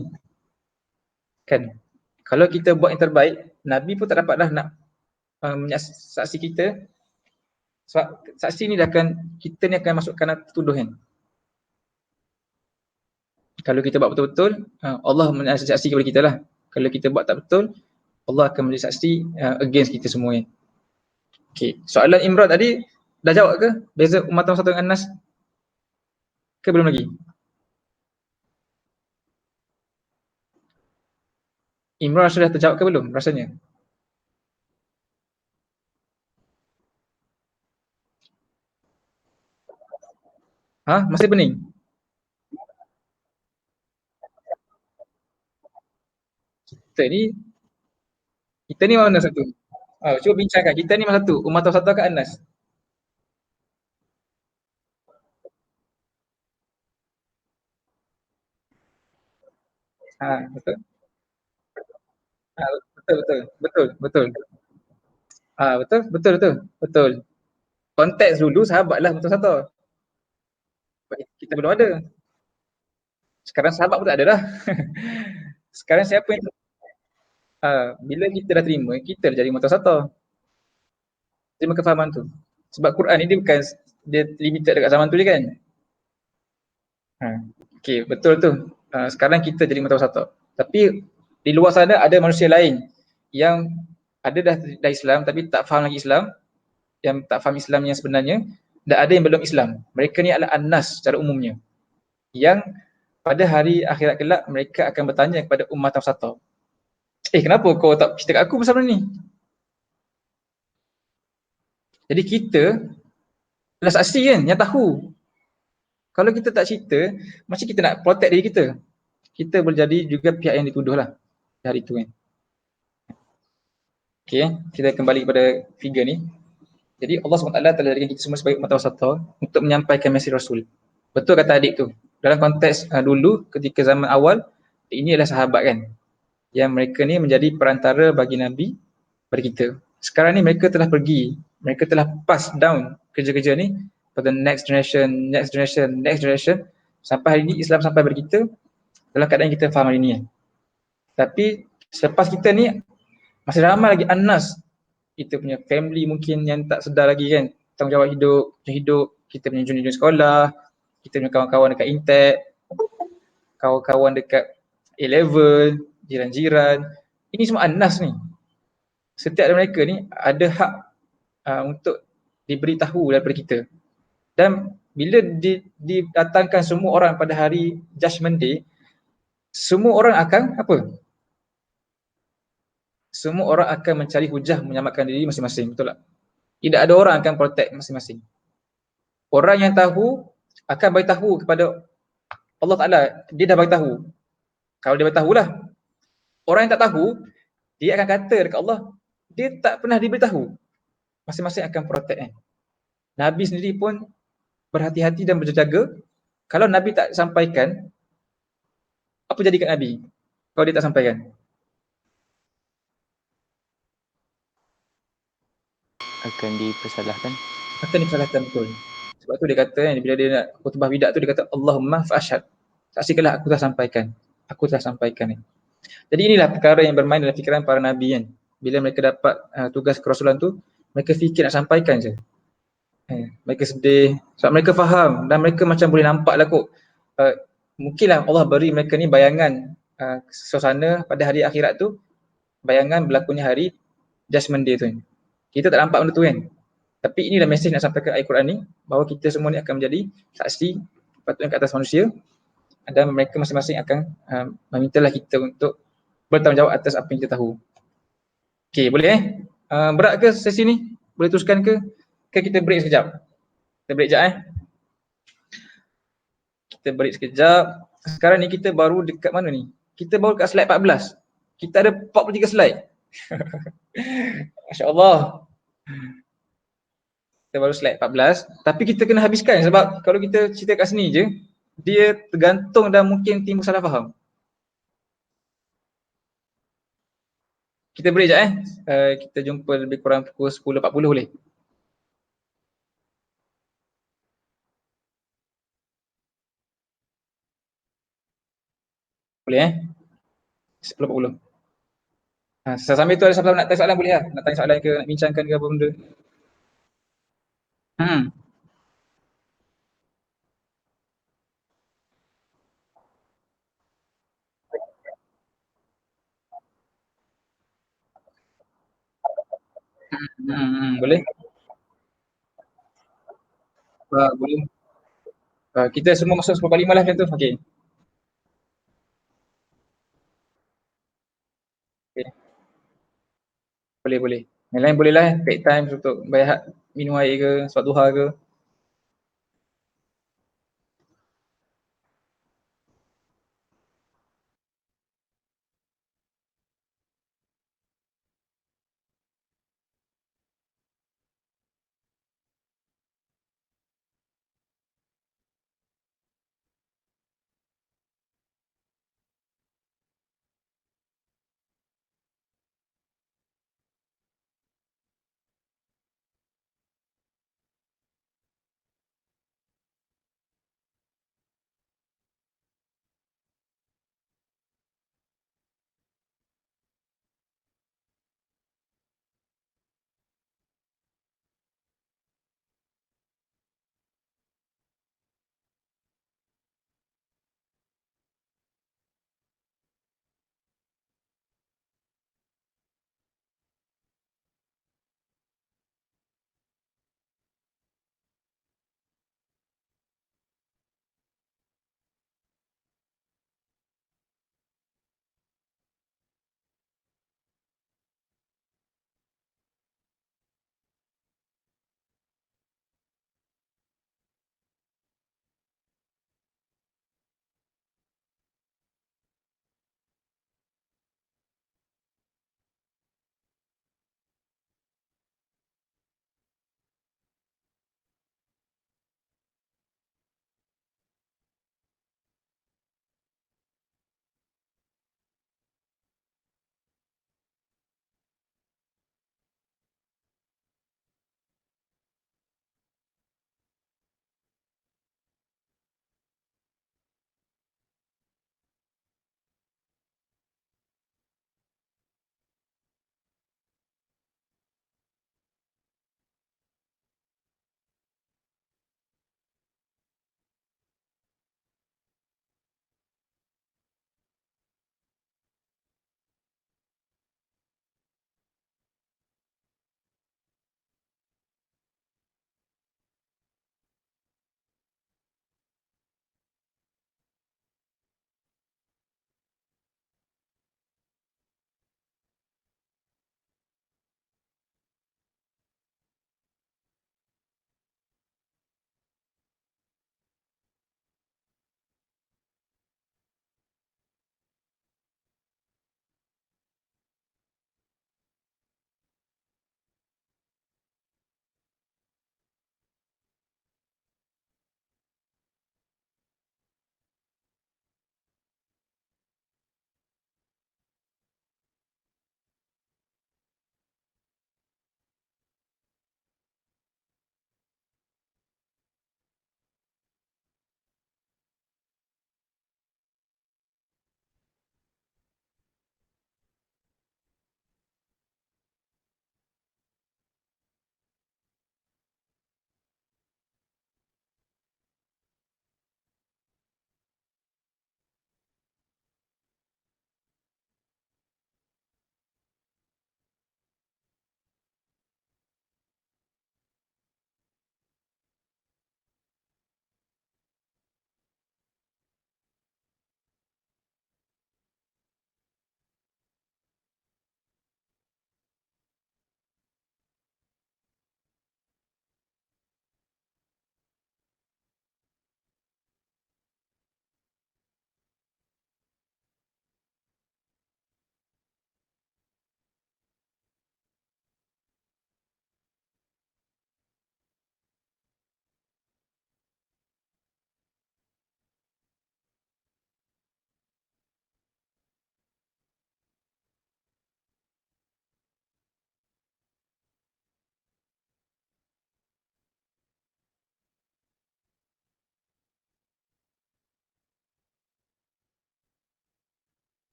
Kan? Kalau kita buat yang terbaik, Nabi pun tak dapat dah nak saksi kita. Sebab saksi ni dah akan, kita ni akan masukkan tuduh kan. Kalau kita buat betul-betul, Allah menjadi saksi kepada kita lah. Kalau kita buat tak betul, Allah akan menjadi saksi against kita semua kan. Okay. Soalan Imran tadi, dah jawab ke? Beza umat satu dengan Nas? Ke belum lagi? Imran sudah terjawab ke belum rasanya? Masih pening? Kita ni mana satu? Cuba bincangkan, kita ni mana satu? Umat satu ke Anas? Betul? Betul. Konteks dulu sahabat lah betul satu. Kita belum ada. Sekarang sahabat pun tak ada dah. Sekarang siapa yang bila kita dah terima, kita dah jadi mutasata. Terima kefahaman tu. Sebab Quran ni dia bukan dia limited dekat zaman tu je kan. Okey, betul tu. Sekarang kita jadi mutasata. Tapi di luar sana ada manusia lain yang ada dah Islam tapi tak faham lagi Islam, yang tak faham Islam yang sebenarnya, dan ada yang belum Islam. Mereka ni adalah An-Nas secara umumnya. Yang pada hari akhirat kelak mereka akan bertanya kepada umat wasata. Kenapa kau tak cerita kat aku pasal benda ni? Jadi kita adalah saksi kan yang tahu. Kalau kita tak cerita, macam kita nak protect diri kita. Kita boleh jadi juga pihak yang dituduh lah hari tu kan. Okay, kita kembali kepada figure ni. Jadi Allah SWT telah jadikan kita semua sebagai umat wasata untuk menyampaikan mesej Rasul. Betul kata adik tu. Dalam konteks dulu ketika zaman awal, ini adalah sahabat kan. Yang mereka ni menjadi perantara bagi Nabi pada kita. Sekarang ni mereka telah pergi, mereka telah pass down kerja-kerja ni pada next generation sampai hari ni Islam sampai pada kita dalam keadaan kita faham hari ni kan. Tapi selepas kita ni masih ramai lagi Anas, kita punya family mungkin yang tak sedar lagi kan tanggungjawab hidup, kita punya junior sekolah, kita punya kawan-kawan dekat Intek, kawan-kawan dekat A-level, jiran-jiran. Ini semua Anas ni. Setiap dari mereka ni ada hak untuk diberitahu daripada kita. Dan bila didatangkan semua orang pada hari Judgment Day, semua orang akan apa? Semua orang akan mencari hujah menyelamatkan diri masing-masing, betul tak? Tidak ada orang akan protect masing-masing. Orang yang tahu akan beritahu kepada Allah Ta'ala, dia dah beritahu. Kalau dia beritahulah. Orang yang tak tahu, dia akan kata dekat Allah, dia tak pernah diberitahu. Masing-masing akan protect kan. Nabi sendiri pun berhati-hati dan berjaga. Kalau Nabi tak sampaikan, apa jadi kat Nabi kalau dia tak sampaikan? Akan dipersalahkan. Akan dipersalahkan, betul. Sebab tu dia kata kan, bila dia nak khutbah bidak tu dia kata Allahumma fa'ashhad. Saksikanlah aku telah sampaikan. Aku telah sampaikan ni. Jadi inilah perkara yang bermain dalam fikiran para nabi kan. Bila mereka dapat tugas kerasulan tu, mereka fikir nak sampaikan je. Mereka sedih sebab mereka faham dan mereka macam boleh nampak lah kot. Mungkinlah Allah beri mereka ni bayangan suasana pada hari akhirat tu, bayangan berlakunya hari Judgment Day tu. Kita tak nampak benda tu kan. Tapi inilah mesej nak sampaikan ayat Quran ni, bahawa kita semua ni akan menjadi saksi patutnya ke atas manusia dan mereka masing-masing akan memintalah kita untuk bertanggungjawab atas apa yang kita tahu. Okey, boleh berat ke sesi ni? Boleh teruskan ke? Ke kita break sekejap? Kita break sekejap Kita break sekejap. Sekarang ni kita baru dekat mana ni? Kita baru dekat slide 14. Kita ada 43 slide. Masya-Allah. Kita baru slide 14, tapi kita kena habiskan sebab kalau kita cerita kat sini je, dia tergantung dan mungkin timbul salah faham. Kita break sekejap kita jumpa lebih kurang pukul 10.40 boleh? Boleh 10.40. Sambil tu ada siapa nak tanya soalan boleh lah. Nak tanya soalan ke, nak bincangkan ke apa benda. Boleh? Boleh. Kita semua masuk 10.45 lah macam tu. Okey. Okay. Boleh. Yang lain boleh lah take time untuk bayar minum air ke, solat duha ke.